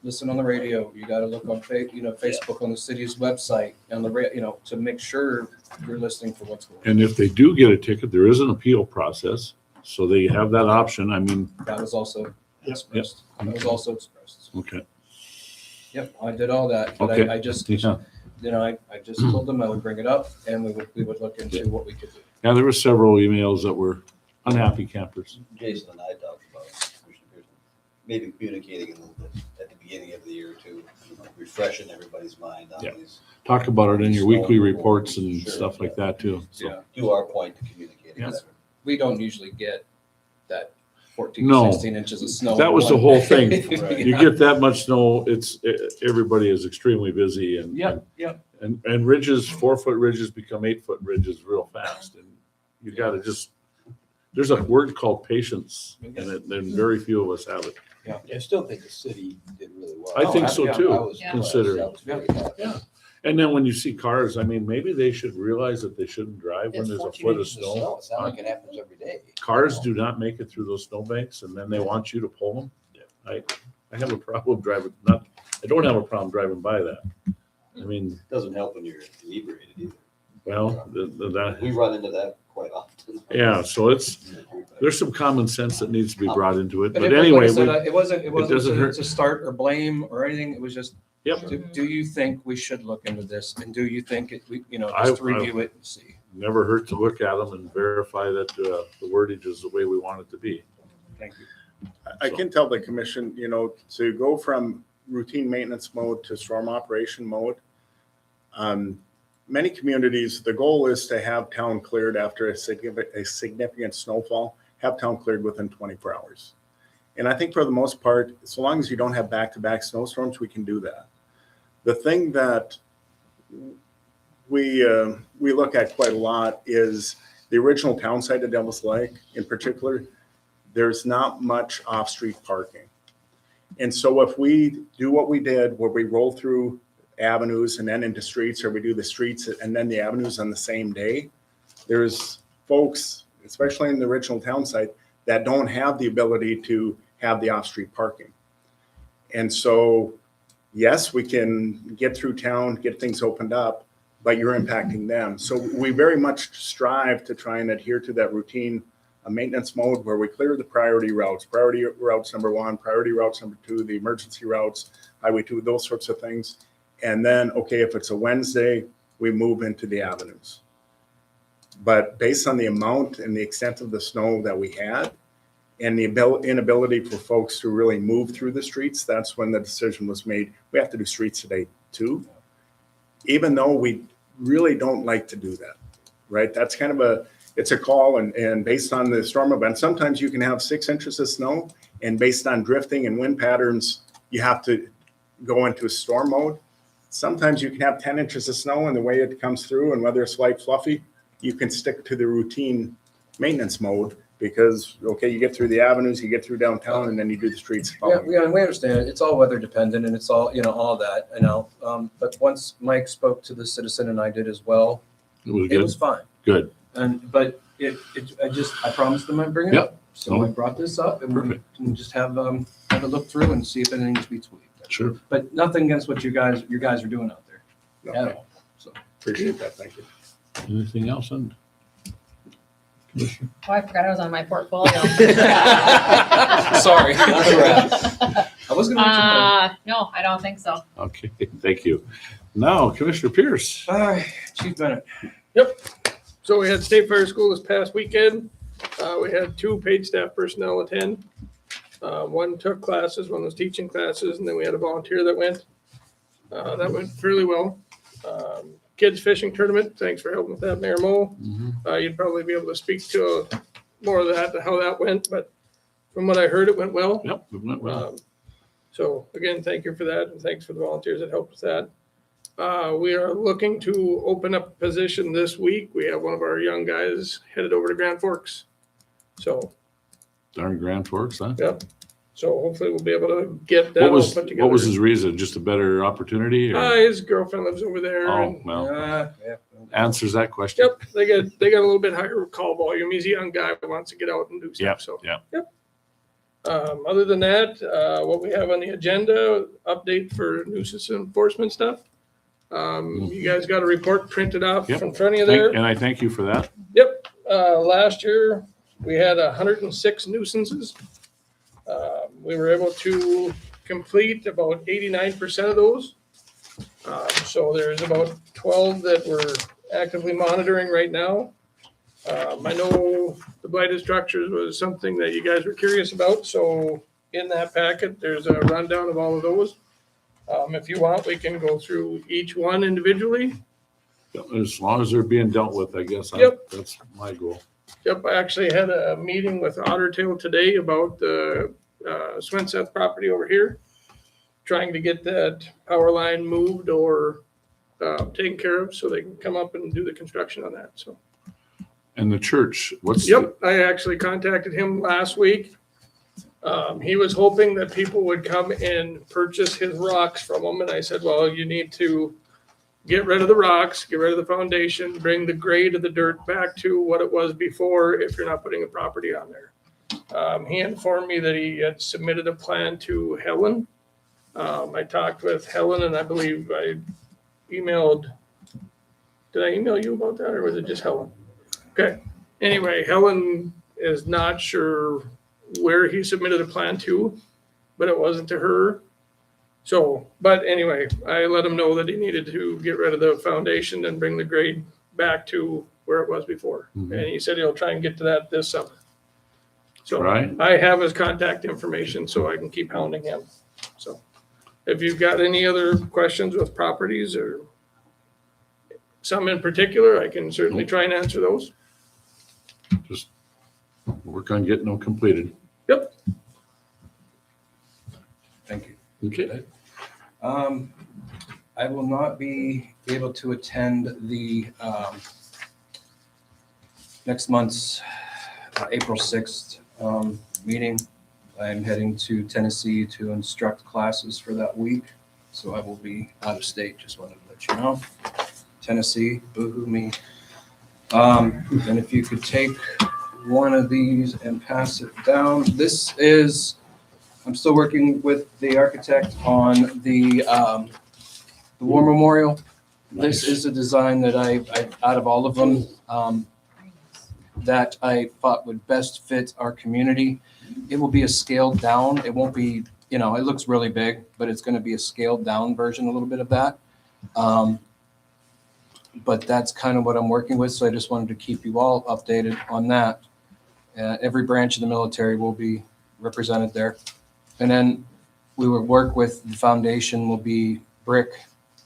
listen on the radio, you gotta look on Facebook, on the city's website, on to make sure you're listening for what's going on. and if they do get a ticket, there is an appeal process, so they have that option. I mean, That was also expressed. That was also expressed. okay. Yep, I did all that, but Okay. I just, Yeah, I just told them I would bring it up and we would look into what we could do. yeah, there were several emails that were unhappy campers. Jason and I talked about maybe communicating a little bit at the beginning of the year to refreshing everybody's mind on Yeah. these. Talk about it in your weekly reports and Sure. stuff like that too. So, Yeah. Do our point to communicate. Yeah. better. We don't usually get that 14, No. 16 inches of snow. That was the one whole day. thing. Right. You get that much snow, everybody is extremely busy and. Yep. And ridges, 4-foot ridges become 8-foot ridges real fast. And you gotta there's a word called patience and very few of us have it. I still think the city did really well. I think so yeah, too, I was impressed. considering. I was very happy. Yeah. And then when you see cars, I mean, maybe they should realize that they shouldn't drive when It's there's a 14 foot of inches snow. It's not like it happens every day. Cars do not make it through those snowbanks and then they want you to pull them. I have a problem driving, I don't have a problem driving by that. I mean, Doesn't help when you're inebriated either. well, We run into that quite often. yeah, so there's some common sense that needs to be brought into it. But But anyway, it wasn't doesn't hurt. to start or blame or anything. It was just, Yep. do you think we should look into this? And do you think just I- to review it and see? never hurt to look at them and verify that the wordage is the way we want it to be. Thank you. I can tell the commission, to go from routine maintenance mode to storm operation mode. Many communities, the goal is to have town cleared after a significant snowfall, have town cleared within 24 hours. And I think for the most part, so long as you don't have back-to-back snowstorms, we can do that. The thing that we look at quite a lot is the original town site of Devil's Lake in particular. There's not much off-street parking. And so if we do what we did, where we roll through avenues and then into streets, or we do the streets and then the avenues on the same day, there's folks, especially in the original town site, that don't have the ability to have the off-street parking. And so, yes, we can get through town, get things opened up, but you're impacting them. So we very much strive to try and adhere to that routine maintenance mode where we clear the priority routes number 1, priority routes number 2, the emergency routes, highway 2, those sorts of things. And then, okay, if it's a Wednesday, we move into the avenues. But based on the amount and the extent of the snow that we had and the inability for folks to really move through the streets, that's when the decision was made. We have to do streets today too, even though we really don't like to do that, right? That's kind of it's a call and based on the storm event, sometimes you can have 6 inches of snow and based on drifting and wind patterns, you have to go into a storm mode. Sometimes you can have 10 inches of snow and the way it comes through and whether it's light fluffy, you can stick to the routine maintenance mode because, okay, you get through the avenues, you get through downtown, and then you do the streets. Yeah, we understand it. It's all weather dependent and it's all, all that, but once Mike spoke to the citizen and I did as well, It was fine. good. But I promised them I'd bring it Yep. up. So I brought this up and we can just have a look through and see if anything needs to be tweaked. Sure. But nothing against what you guys are doing out there No, at all. So appreciate that. Thank you. Anything else? Commissioner? Oh, I forgot I was on my portfolio. sorry. I was going to. No, I don't think so. Okay, thank you. Now, Commissioner Pierce. All right, Chief Bennett. So we had State Fair School this past weekend. We had 2 paid staff personnel attend. One took classes, one was teaching classes, and then we had a volunteer that went. That went fairly well. Kids fishing tournament, thanks for helping with that, Mayor Mo. You'd probably be able to speak to more of that, how that went, but from what I heard, it went well. Yep, it went well. So again, thank you for that, and thanks for the volunteers that helped with that. We are looking to open up a position this week. We have one of our young guys headed over to Grand Forks. So, Darn Grand Forks, huh? yep. So hopefully we'll be able to get that all put together. What was his reason? Just a better opportunity? Or? His girlfriend lives over there. Oh, And, well, answers that question. yep, they got a little bit higher call volume. He's a young guy who wants to get out and do stuff. Yep, So, yep. yep. Other than that, what we have on the agenda, update for nuisance enforcement stuff. You guys got a report printed off Yep. in front of you there. And I thank you for that. Yep. Last year, we had 106 nuisances. We were able to complete about 89% of those. So there's about 12 that we're actively monitoring right now. I know the blighted structures was something that you guys were curious about. So in that packet, there's a rundown of all of those. If you want, we can go through each one individually. As long as they're being dealt with, I guess. Yep. That's my goal. Yep, I actually had a meeting with Otter Tail today about the Swenseth property over here, trying to get that power line moved or taken care of so they can come up and do the construction on that. So. And the church, what's? Yep, I actually contacted him last week. He was hoping that people would come and purchase his rocks from him, and I said, well, you need to get rid of the rocks, get rid of the foundation, bring the grade of the dirt back to what it was before if you're not putting a property on there. He informed me that he had submitted a plan to Helen. I talked with Helen and I believe I emailed, did I email you about that or was it just Helen? Okay. Anyway, Helen is not sure where he submitted a plan to, but it wasn't to her. So, but anyway, I let him know that he needed to get rid of the foundation and bring the grade back to where it was before. Mhm. And he said he'll try and get to that this summer. So Right. I have his contact information so I can keep hounding him. So, if you've got any other questions with properties or some in particular, I can certainly try and answer those. Just work on getting them completed. Yep. Thank you. Okay. I will not be able to attend the next month's April 6th meeting. I'm heading to Tennessee to instruct classes for that week, so I will be out of state. Just wanted to let you know. Tennessee, boo-hoo me. And if you could take one of these and pass it down. This is, I'm still working with the architect on the War Memorial. This is a design that I out of all of them, that I thought would best fit our community. It will be a scaled down. It won't be, it looks really big, but it's going to be a scaled down version, a little bit of that. But that's kind of what I'm working with. So I just wanted to keep you all updated on that. Every branch of the military will be represented there. And then we will work with the foundation will be brick.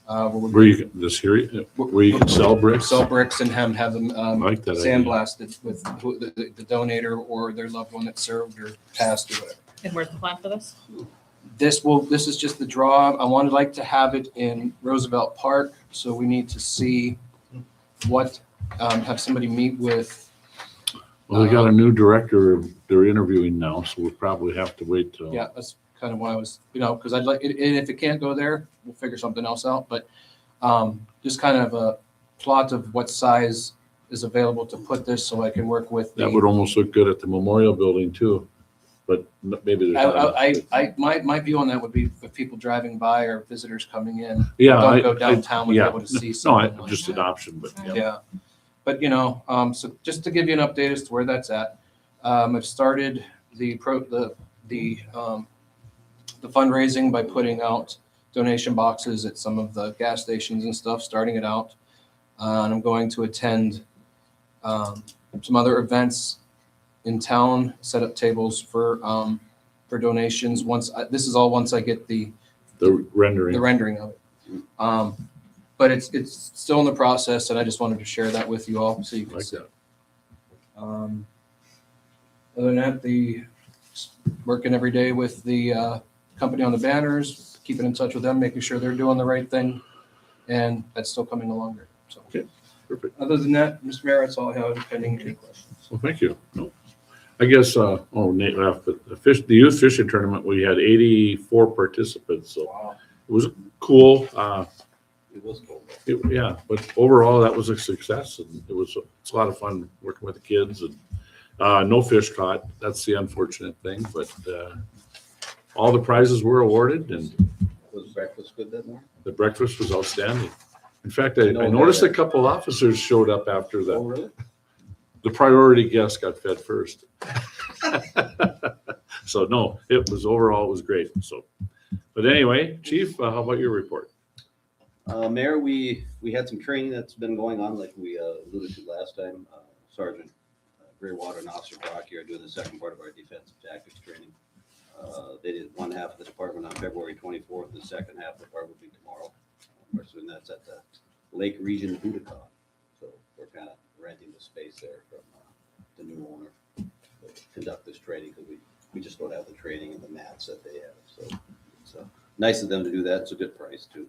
Where you can sell bricks? Sell bricks and have them Like that idea. sandblasted with the donator or their loved one that served or passed or whatever. And where's the plan for this? This is just the draw. I wanted like to have it in Roosevelt Park, so we need to see what, have somebody meet with. Well, they got a new director they're interviewing now, so we'll probably have to wait till. Yeah, that's kind of why I was, because I'd like, and if it can't go there, we'll figure something else out, but just kind of a plot of what size is available to put this so I can work with That would almost look good at the memorial building too, but maybe there's not. My view on that would be if people driving by or visitors coming in. Yeah, Don't go downtown, would be yeah. able to see No, something. like just that. an option, but yeah. Yeah, but so just to give you an update as to where that's at, I've started the fundraising by putting out donation boxes at some of the gas stations and stuff, starting it out. And I'm going to attend some other events in town, set up tables for donations. This is all once I get the rendering of it. But it's still in the process, and I just wanted to share that with you all so you can see. Other than that, working every day with the company on the banners, keeping in touch with them, making sure they're doing the right thing, and that's still coming along great. So, Okay, perfect. Other than that, Mr. Mayor, that's all I have. Pending any questions. Well, thank you. No. I guess, Nate left, but the youth fishing tournament, we had 84 participants, so Wow. it was cool. It was cold. Yeah, but overall, that was a success, and it's a lot of fun working with the kids, and no fish caught. That's the unfortunate thing, but all the prizes were awarded, and Was breakfast good that morning? the breakfast was outstanding. In fact, I noticed a couple officers showed up after Oh, really? the priority guest got fed first. So no, it was great. So, but anyway, Chief, how about your report? Mayor, we had some training that's been going on, like we alluded to last time. Sergeant Graywater and Officer Brocky are doing the second part of our defensive tactics training. They did one half of the department on February 24th. The second half of the department will be tomorrow. We're doing that's at the Lake Region Budokan. So we're kind of renting the space there from the new owner to conduct this training because we just don't have the training and the mats that they have. So it's nice of them to do that. It's a good price too.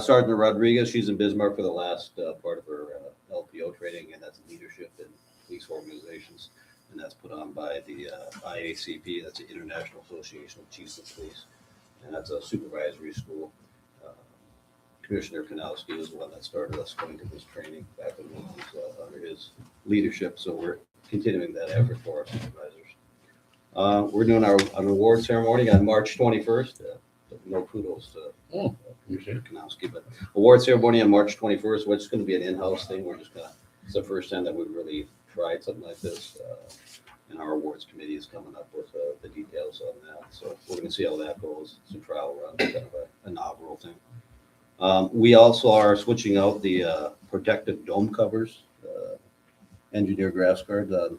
Sergeant Rodriguez, she's in Bismarck for the last part of her LPO training, and that's leadership in police organizations. And that's put on by the IACP, that's the International Association of Chiefs of Police. And that's a supervisory school. Commissioner Kanowski was the one that started us going to this training back when he was under his leadership. So we're continuing that effort for our supervisors. We're doing an award ceremony on March 21st. No kudos to Commissioner Kanowski, but award ceremony on March 21st, which is going to be an in-house thing. We're just it's the first time that we've really tried something like this. And our awards committee is coming up with the details on that. So we're going to see how that goes. It's a trial run, kind of an inaugural thing. We also are switching out the protective dome covers. Engineer Grassgard,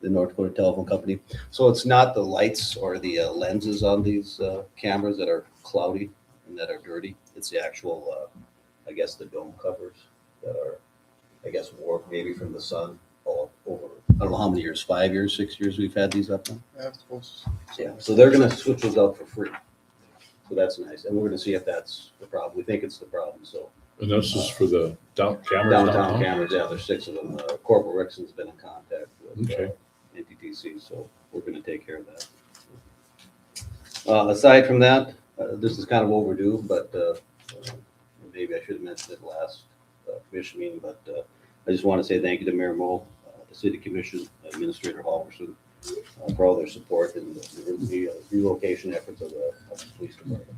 the North Dakota Telephone Company. So it's not the lights or the lenses on these cameras that are cloudy and that are dirty. It's the actual, I guess, the dome covers that are, I guess, warped maybe from the sun all over. I don't know how many years, 5 years, 6 years we've had these up now. That's close. Yeah, so they're gonna switch those out for free. So that's nice. And we're gonna see if that's the problem. We think it's the problem, so. And this is for the cameras Downtown cameras, yeah, there's 6 of them. Corporal Rickson's been in contact with Okay. NTTC, so we're gonna take care of that. Aside from that, this is kind of overdue, but maybe I should have mentioned it last commission meeting, but I just want to say thank you to Mayor Moe, the City Commission, Administrator Halverson, for all their support in the relocation efforts of the police department.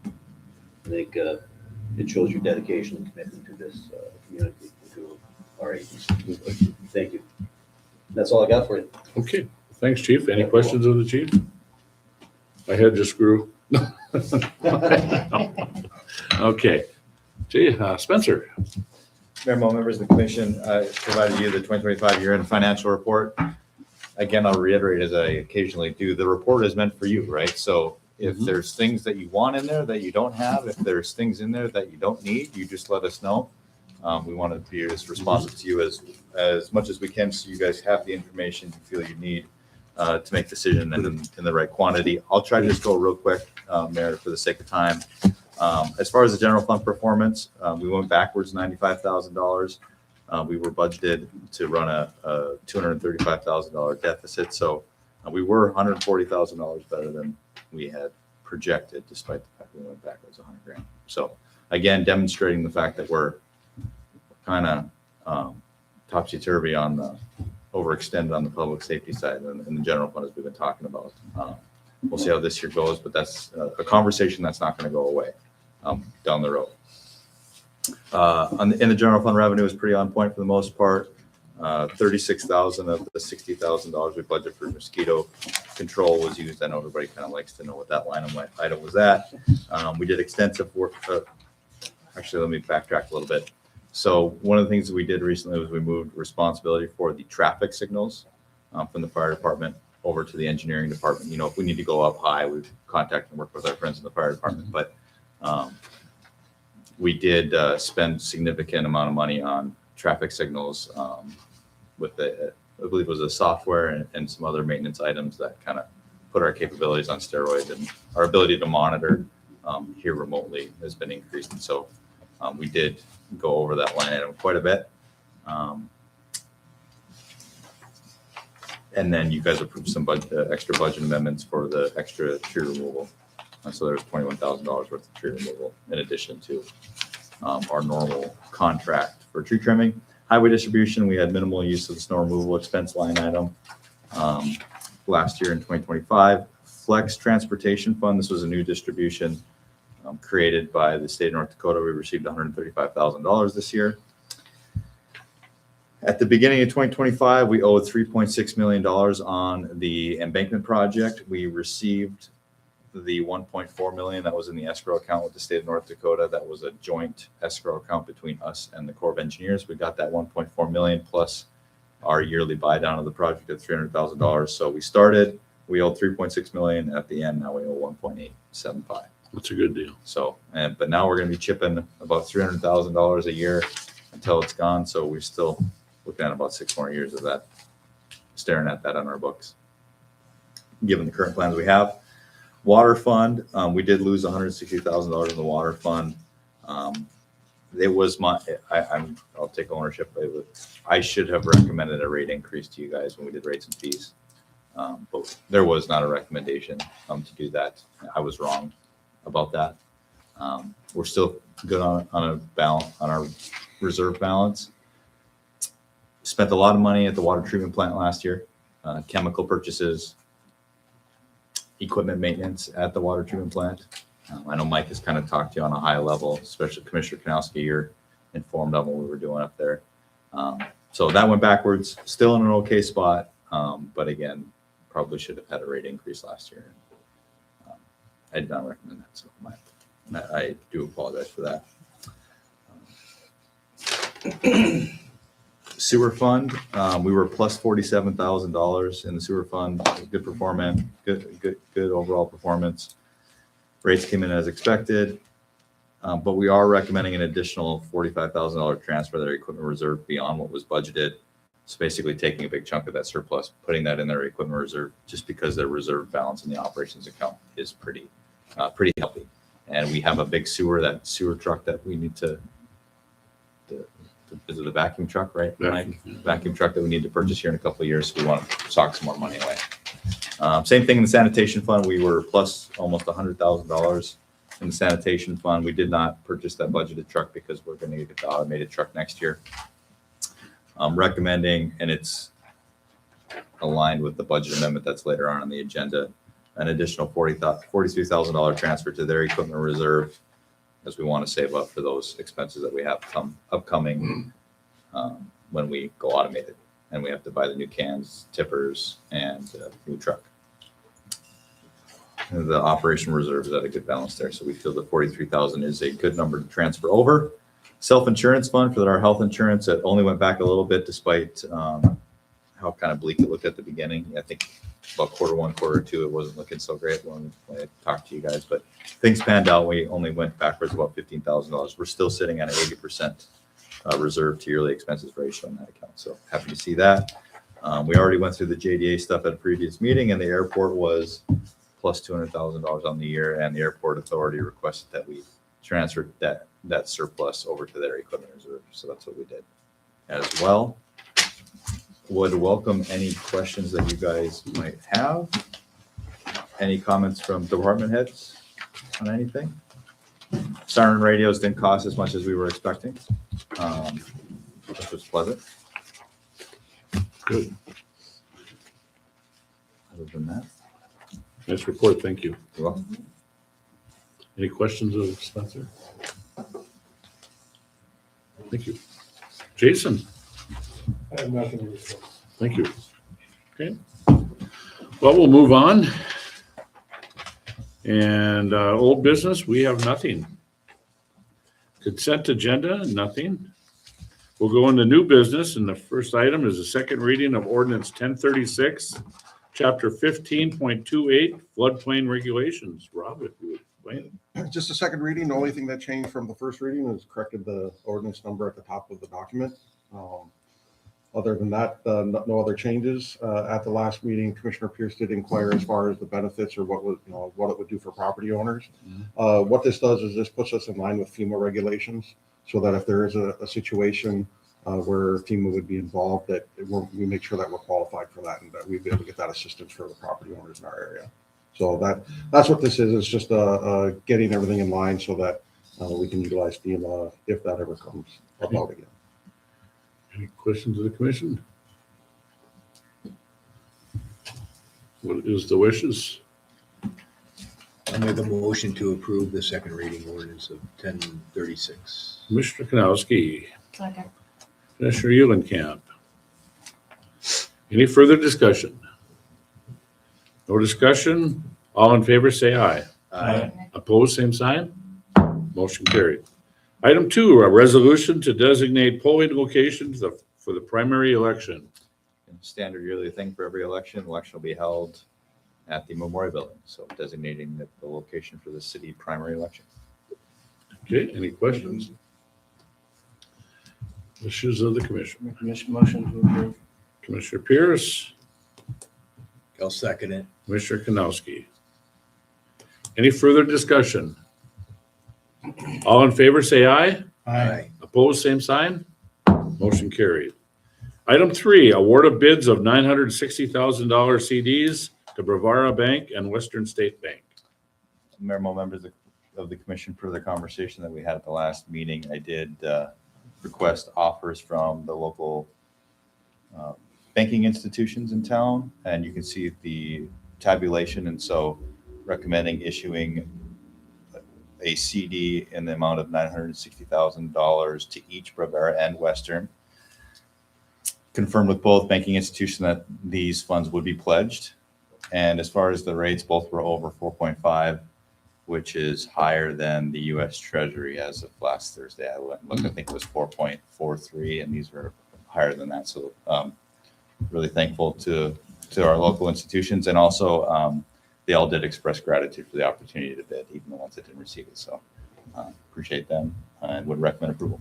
I think it shows your dedication and commitment to this community, to our agency. Thank you. That's all I got for you. Okay, thanks, Chief. Any questions of the chief? My head just grew. Okay. Gee, Spencer. Mayor Mo, members of the commission, I provided you the 2025 year-end financial report. Again, I'll reiterate as I occasionally do, the report is meant for you, right? So if there's things that you want in there that you don't have, if there's things in there that you don't need, you just let us know. We want to be as responsive to you as much as we can, so you guys have the information you feel you need to make decision in the right quantity. I'll try to just go real quick, Mayor, for the sake of time. As far as the general fund performance, we went backwards $95,000. We were budgeted to run a $235,000 deficit, so we were $140,000 better than we had projected, despite the fact we went backwards $100,000. So again, demonstrating the fact that we're kind of topsy-turvy on the overextended on the public safety side and the general fund, as we've been talking about. We'll see how this year goes, but that's a conversation that's not going to go away down the road. In the general fund, revenue is pretty on point for the most part. 36,000 of the $60,000 we budgeted for mosquito control was used. I know everybody kind of likes to know what that line item was at. We did extensive work. Actually, let me backtrack a little bit. So one of the things that we did recently was we moved responsibility for the traffic signals from the fire department over to the engineering department. You know, if we need to go up high, we've contacted and worked with our friends in the fire department. But we did spend significant amount of money on traffic signals with the, I believe it was a software and some other maintenance items that kind of put our capabilities on steroids, and our ability to monitor here remotely has been increased. And so we did go over that line item quite a bit. And then you guys approved some extra budget amendments for the extra tree removal. So there's $21,000 worth of tree removal in addition to our normal contract for tree trimming. Highway distribution, we had minimal use of the snow removal expense line item last year in 2025. Flex Transportation Fund, this was a new distribution created by the state of North Dakota. We received $135,000 this year. At the beginning of 2025, we owed $3.6 million on the embankment project. We received the $1.4 million that was in the escrow account with the state of North Dakota. That was a joint escrow account between us and the Corps of Engineers. We got that $1.4 million plus our yearly buy down of the project at $300,000. So we started, we owed $3.6 million. At the end, now we owe $1.875. That's a good deal. So, but now we're going to be chipping about $300,000 a year until it's gone. So we're still looking at about 6 more years of that, staring at that on our books, given the current plans we have. Water fund, we did lose $160,000 in the water fund. It was I'll take ownership of it. I should have recommended a rate increase to you guys when we did rates and fees. But there was not a recommendation to do that. I was wrong about that. We're still good on a balance, on our reserve balance. Spent a lot of money at the water treatment plant last year, chemical purchases, equipment maintenance at the water treatment plant. I know Mike has kind of talked to you on a high level, especially Commissioner Kanowski, you're informed on what we were doing up there. So that went backwards, still in an okay spot. But again, probably should have had a rate increase last year. I did not recommend that. So I do apologize for that. Sewer fund, we were plus $47,000 in the sewer fund. Good performance, good overall performance. Rates came in as expected, but we are recommending an additional $45,000 transfer of their equipment reserve beyond what was budgeted. So basically taking a big chunk of that surplus, putting that in their equipment reserve, just because their reserve balance in the operations account is pretty healthy. And we have a big sewer truck that we need to is it a vacuum truck, right, Mike? Vacuum truck that we need to purchase here in a couple of years. So we want to sock some more money away. Same thing in the sanitation fund. We were plus almost $100,000 in the sanitation fund. We did not purchase that budgeted truck because we're going to get the automated truck next year. I'm recommending, and it's aligned with the budget amendment that's later on the agenda, an additional $43,000 transfer to their equipment reserve, as we want to save up for those expenses that we have upcoming when we go automated and we have to buy the new cans, tippers, and new truck. And the operation reserve is at a good balance there, so we feel that 43,000 is a good number to transfer over. Self-insurance fund for our health insurance, it only went back a little bit despite how kind of bleak it looked at the beginning. I think about quarter one, quarter two, it wasn't looking so great when I talked to you guys, but things panned out. We only went backwards about $15,000. We're still sitting at an 80% reserve to yearly expenses ratio on that account. So happy to see that. We already went through the JDA stuff at a previous meeting, and the airport was plus $200,000 on the year, and the airport authority requested that we transfer that surplus over to their equipment reserve. So that's what we did as well. Would welcome any questions that you guys might have. Any comments from department heads on anything? Siren radios didn't cost as much as we were expecting, which was pleasant. Good. Other than that, Nice report. Thank you. you're welcome. Any questions of Spencer? Thank you. Jason? I have nothing to report. Thank you. Okay. Well, we'll move on. And old business, we have nothing. Consent agenda, nothing. We'll go into new business, and the first item is the second reading of ordinance 1036, chapter 15.28, floodplain regulations. Rob, if you would explain. Just a second reading. The only thing that changed from the first reading is corrected the ordinance number at the top of the document. Other than that, no other changes. At the last meeting, Commissioner Pierce did inquire as far as the benefits or what it would do for property owners. What this does is this puts us in line with FEMA regulations, so that if there is a situation where FEMA would be involved, that we make sure that we're qualified for that and that we'd be able to get that assistance for the property owners in our area. So that's what this is. It's just getting everything in line so that we can utilize FEMA if that ever comes about again. Any questions of the commission? What is the wishes? I make a motion to approve the second reading ordinance of 1036. Commissioner Kanowski, Second. Commissioner Eulenkamp. Any further discussion? No discussion? All in favor, say aye. Aye. Opposed, same sign. Motion carried. Item 2, a resolution to designate polling locations for the primary election. Standard yearly thing for every election. Election will be held at the Memorial Building, so designating the location for the city primary election. Okay, any questions? Issues of the commission. Motion to approve. Commissioner Pierce, I'll second it. Commissioner Kanowski. Any further discussion? All in favor, say aye. Aye. Opposed, same sign. Motion carried. Item 3, award of bids of $960,000 CDs to Bravara Bank and Western State Bank. Mayor, members of the commission, for the conversation that we had at the last meeting, I did request offers from the local banking institutions in town, and you can see the tabulation, and so recommending issuing a CD in the amount of $960,000 to each Bravara and Western. Confirmed with both banking institutions that these funds would be pledged. And as far as the rates, both were over 4.5, which is higher than the U.S. Treasury as of last Thursday. I went and looked, I think it was 4.43, and these were higher than that. So really thankful to our local institutions, and also they all did express gratitude for the opportunity to bid, even the ones that didn't receive it. So appreciate them and would recommend approval.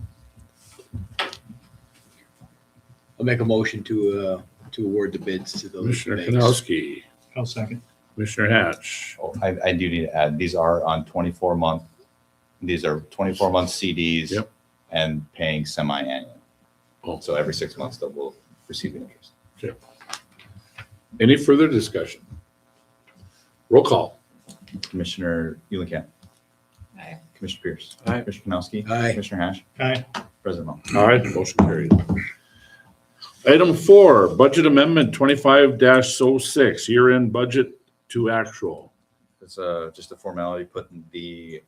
I'll make a motion to award the bids to those. Commissioner banks. Kanowski, I'll second. Commissioner Hatch. Oh, I do need to add, these are on 24-month, these are 24-month CDs. Yep. And paying semi-annual. Oh. So every 6 months they will receive interest. Any further discussion? Roll call. Commissioner Eulenkamp. Aye. Commissioner Pierce. Aye. Commissioner Kanowski. Aye. Commissioner Hash. Aye. President Mo. All right, motion carried. Item 4, budget amendment 25-06, year-end budget to actual. It's just a formality, putting the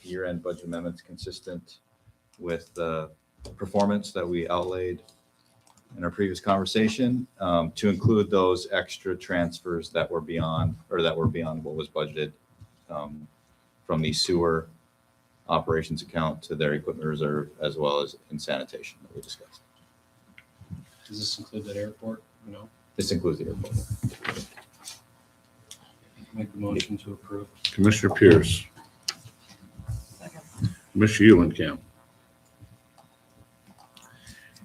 year-end budget amendments consistent with the performance that we outlaid in our previous conversation, to include those extra transfers that were beyond what was budgeted from the sewer operations account to their equipment reserve, as well as in sanitation that we discussed. Does this include that airport? No. This includes the airport. Make the motion to approve. Commissioner Pierce. Second. Commissioner Eulenkamp.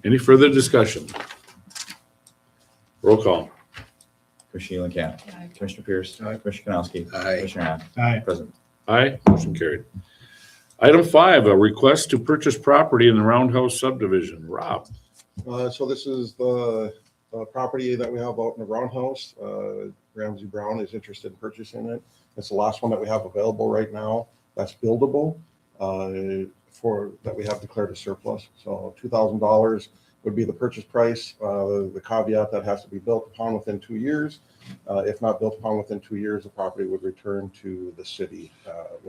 Any further discussion? Roll call. Commissioner Eulenkamp. Aye. Commissioner Pierce. Aye. Commissioner Kanowski. Aye. Commissioner Hash. Aye. President. Aye, motion carried. Item 5, a request to purchase property in the Roundhouse subdivision. Rob. So this is the property that we have out in the Roundhouse. Ramsey Brown is interested in purchasing it. It's the last one that we have available right now that's buildable, that we have declared a surplus. So $2,000 would be the purchase price. The caveat that has to be built upon within 2 years. If not built upon within 2 years, the property would return to the city.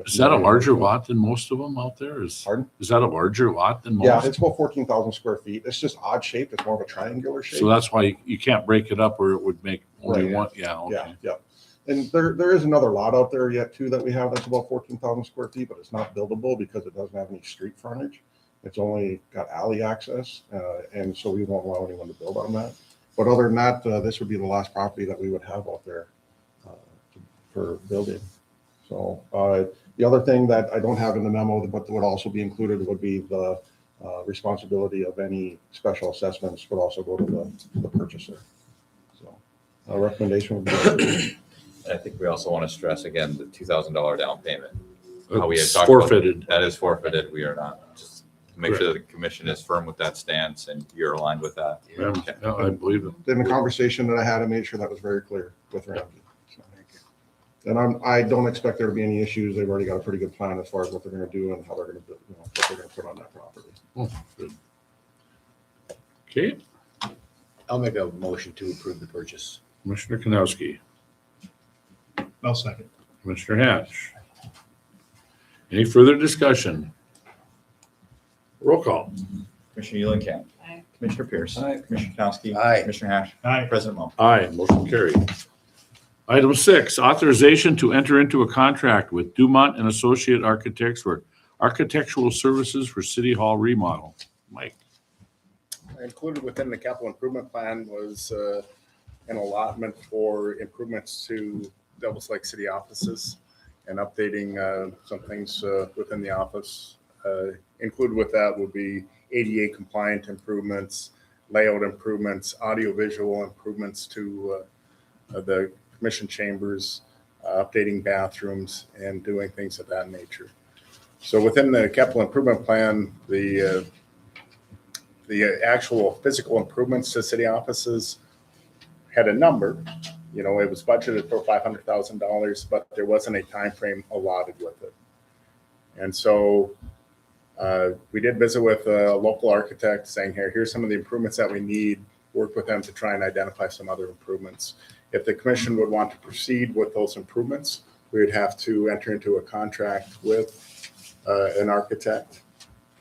Is that a larger lot than most of them out there? Pardon? Is that a larger lot than most? Yeah, it's about 14,000 square feet. It's just odd shaped. It's more of a triangular shape. So that's why you can't break it up, or it would make only Right. one. Yeah, okay. Yeah. And there is another lot out there yet too that we have that's about 14,000 square feet, but it's not buildable because it doesn't have any street frontage. It's only got alley access, and so we won't allow anyone to build on that. But other than that, this would be the last property that we would have out there for building. So the other thing that I don't have in the memo, but would also be included, would be the responsibility of any special assessments would also go to the purchaser. So our recommendation would be. And I think we also want to stress again the $2,000 down payment. How we had It's talked about forfeited. that is forfeited. We are not, just to make sure that the commission is firm with that stance and you're aligned with that. Yeah, Okay. no, I believe it. In the conversation that I had, I made sure that was very clear with Ramsey. And I don't expect there to be any issues. They've already got a pretty good plan as far as what they're going to do and how they're going to, what they're going to put on that property. Oh, good. Okay, I'll make a motion to approve the purchase. Commissioner Kanowski, I'll second. Commissioner Hatch. Any further discussion? Roll call. Commissioner Eulenkamp. Aye. Commissioner Pierce. Aye. Commissioner Kanowski. Aye. Commissioner Hash. Aye. President Mo. Aye, motion carried. Item 6, authorization to enter into a contract with Dumont and Associate Architects for architectural services for City Hall remodel. Mike. Included within the capital improvement plan was an allotment for improvements to Devils Lake City offices and updating some things within the office. Included with that will be ADA compliant improvements, layout improvements, audiovisual improvements to the commission chambers, updating bathrooms, and doing things of that nature. So within the capital improvement plan, the actual physical improvements to city offices had a number. You know, it was budgeted for $500,000, but there wasn't a time frame allotted with it. And so we did visit with a local architect saying, here's some of the improvements that we need, work with them to try and identify some other improvements. If the commission would want to proceed with those improvements, we would have to enter into a contract with an architect.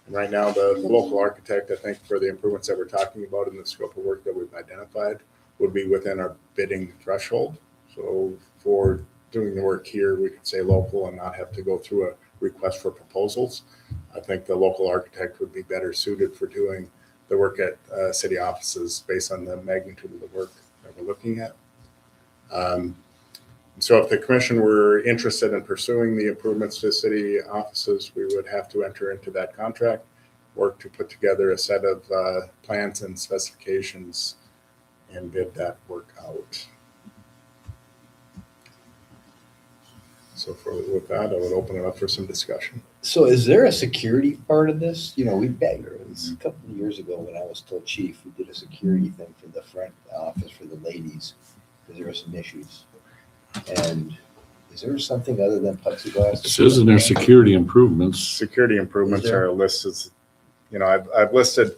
And right now, the local architect, I think, for the improvements that we're talking about in the scope of work that we've identified, would be within our bidding threshold. So for doing the work here, we could say local and not have to go through a request for proposals. I think the local architect would be better suited for doing the the work at city offices based on the magnitude of the work that we're looking at. So if the commission were interested in pursuing the improvements to city offices, we would have to enter into that contract, work to put together a set of plans and specifications and bid that work out. So with that, I would open it up for some discussion. So is there a security part of this? You know, we bet it was a couple of years ago when I was still chief, we did a security thing for the front office for the ladies because there were some issues. And is there something other than plexiglass? It says in their security improvements. Security improvements Is there- are listed, you know, I've listed,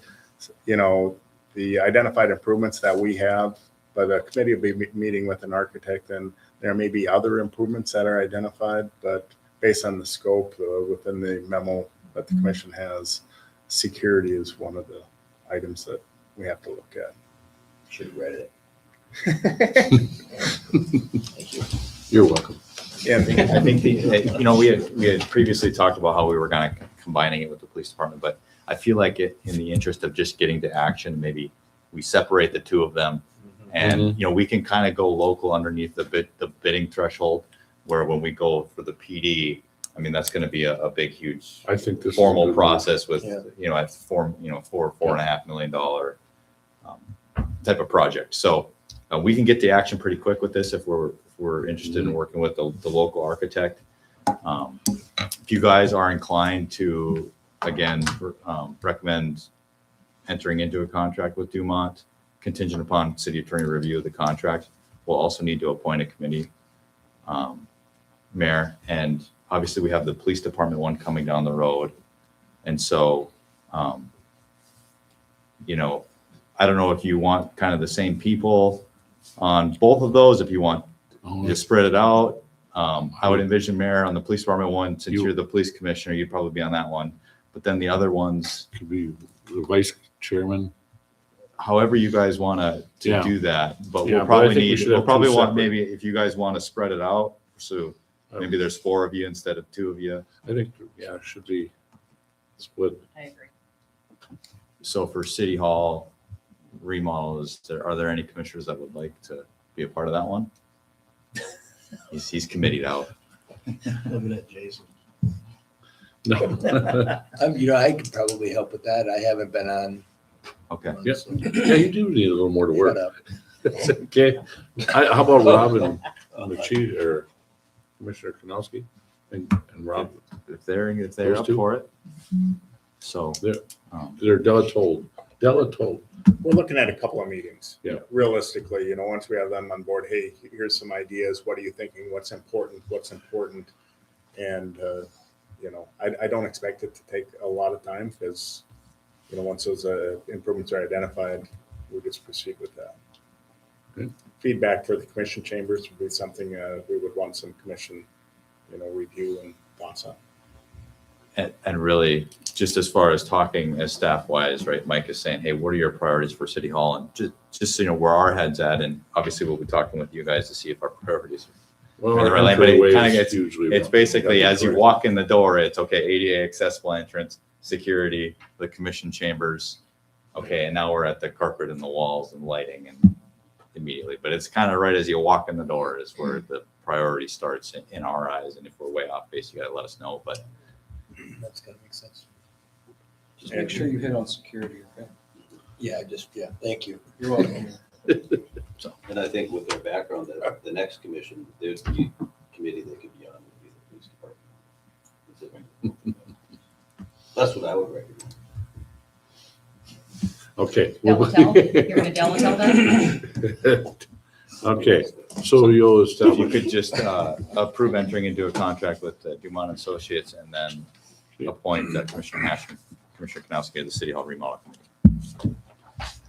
you know, the identified improvements that we have, but the committee will be meeting with an architect and there may be other improvements that are identified, but based on the scope within the memo that the commission has, security is one of the items that we have to look at. Should have read it. Thank you. You're welcome. Yeah, I think you know, we had previously talked about how we were kind of combining it with the police department, but I feel like in the interest of just getting to action, maybe we separate the two of them. And, you know, we can kind of go local underneath the bidding threshold, where when we go for the PD, I mean, that's going to be a big, huge I think this formal process with, Yeah. you know, at $4.5 million type of project. So we can get to action pretty quick with this if we're interested in working with the local architect. If you guys are inclined to, again, recommend entering into a contract with Dumont, contingent upon city attorney review of the contract, we'll also need to appoint a committee, mayor, and obviously we have the police department one coming down the road. And so, you know, I don't know if you want kind of the same people on both of those, if you want to spread it out. I would envision mayor on the police department one, since you're the police commissioner, you'd probably be on that one. But then the other ones, Could be the vice chairman. however you guys want to Yeah. do that, but Yeah, we'll but I probably think we need, should we'll have probably two want, separate. maybe if you guys want to spread it out, so maybe there's 4 of you instead of 2 of you. I think, yeah, it should be split. I agree. So for city hall remodel, are there any commissioners that would like to be a part of that one? He's committed out. Looking at Jason. No. You know, I could probably help with that. I haven't been on. Okay. Yeah. So Yeah, you do need a little more to shut work. up. That's okay. How about Rob and McChee or Commissioner Kanowski and Rob? If they're Those up two? for it. So, They're Della told. We're looking at a couple of meetings. Yeah. Realistically, you know, once we have them on board, hey, here's some ideas. What are you thinking? What's important? And, you know, I don't expect it to take a lot of time because, you know, once those improvements are identified, we'll just proceed with that. Good. Feedback for the commission chambers would be something we would want some commission, you know, review and thoughts on. and really, just as far as talking as staff wise, right? Mike is saying, hey, what are your priorities for city hall? And just so you know where our head's at, and obviously we'll be talking with you guys to see if our priorities Well, are in the our right lane, but it entryway kind of is gets, usually it's wrong. basically Yeah, as you right. walk in the door, it's okay, ADA accessible entrance, security, the commission chambers. Okay, and now we're at the carpet and the walls and lighting and immediately, but it's kind of right as you walk in the door is where the priority starts in our eyes. And if we're way off base, you gotta let us know, but That's gotta make sense. Just make sure you hit on security, okay? Yeah, thank you. You're welcome. And I think with their background, the next commission, there's the committee they could be on would be the police department. That's what I would recommend. Okay. Delatel? You're gonna Delatel that? Okay, so you'll if you establish, could just approve entering into a contract with Dumont Associates and then appoint Commissioner Hash, Commissioner Kanowski of the City Hall Remodel Committee.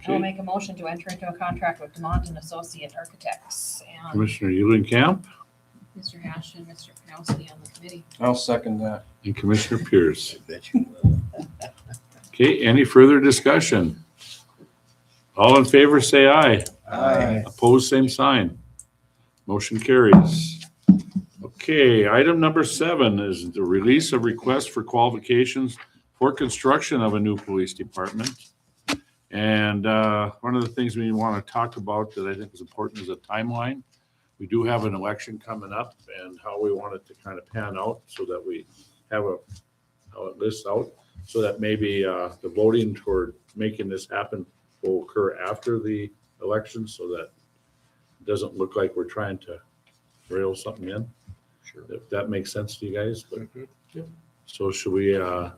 I will make a motion to enter into a contract with Demont and Associate Architects and Commissioner Eulenkamp Mr. Hash and Mr. Kanowski on the committee. I'll second that. and Commissioner Pierce. I bet you will. Okay, any further discussion? All in favor, say aye. Aye. Opposed, same sign. Motion carries. Okay, item number 7 is the release of request for qualifications for construction of a new police department. And one of the things we want to talk about that I think is important is a timeline. We do have an election coming up and how we want it to kind of pan out so that we have how it lists out, so that maybe the voting toward making this happen will occur after the election so that it doesn't look like we're trying to rail something in. Sure. If that makes sense to you guys, but Mhm. so should we, I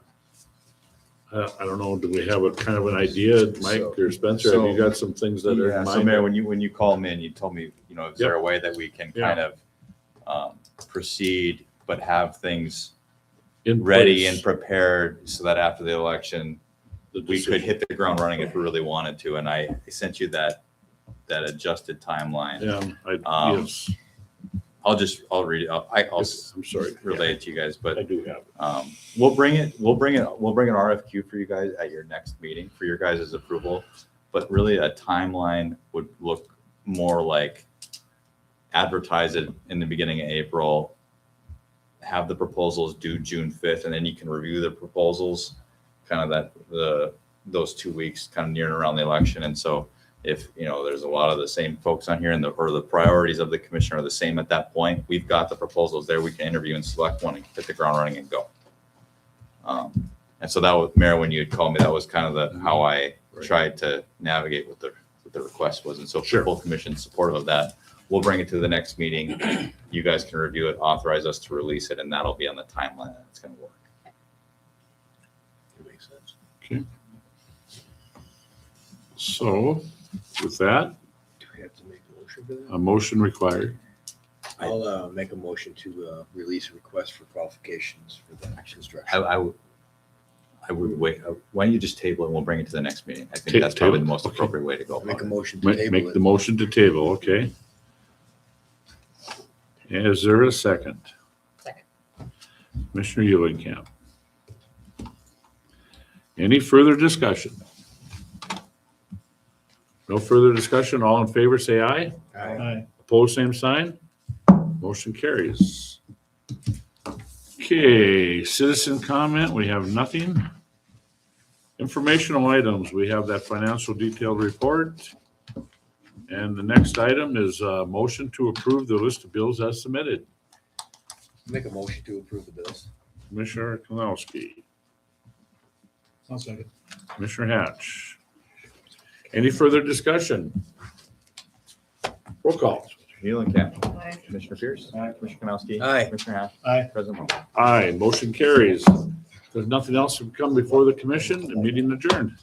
don't know, do we have a kind of an idea, Mike or Spencer? Have you got some things that are Yeah, in so mind? Mayor, when you call me in, you told me, you know, is there a way that we can Yeah. kind of proceed, but have things In ready place? and prepared so that after the election, The we could decision. hit the ground running if we really wanted to. And I sent you that adjusted timeline. Yeah, yes, I'll read it. I'll I'm sorry. relay it to you guys, but I do have it. we'll bring an RFQ for you guys at your next meeting for your guys' approval. But really a timeline would look more like advertise it in the beginning of April, have the proposals due June 5th, and then you can review the proposals kind of those 2 weeks kind of near and around the election. And so if, you know, there's a lot of the same folks on here or the priorities of the commission are the same at that point, we've got the proposals there. We can interview and select one and hit the ground running and go. And so that was, Mayor, when you had called me, that was kind of how I tried to navigate what the request was. And so if the full commission's supportive of that, we'll bring it to the next meeting. You guys can review it, authorize us to release it, and that'll be on the timeline that it's going to work. That makes sense. Okay. So with that, Do we have to make a motion for that? a motion required. I'll make a motion to release a request for qualifications for the construction. I would wait. Why don't you just table it and we'll bring it to the next meeting? I think that's probably the most Okay. appropriate way to go. Make about a it. motion to Make table the it. motion to table, okay? Is there a second? Second. Commissioner Eulenkamp. Any further discussion? No further discussion. All in favor, say aye. Aye. Opposed, same sign. Motion carries. Okay, citizen comment, we have nothing. Informational items, we have that financial detailed report. And the next item is a motion to approve the list of bills as submitted. Make a motion to approve the bills. Commissioner Kanowski, I'll second. Commissioner Hatch. Any further discussion? Roll call. Eulenkamp. Aye. Commissioner Pierce. Commissioner Kanowski. Aye. Commissioner Hatch. Aye. President Moe. Aye, motion carries. If there's nothing else to come before the commission, the meeting adjourned.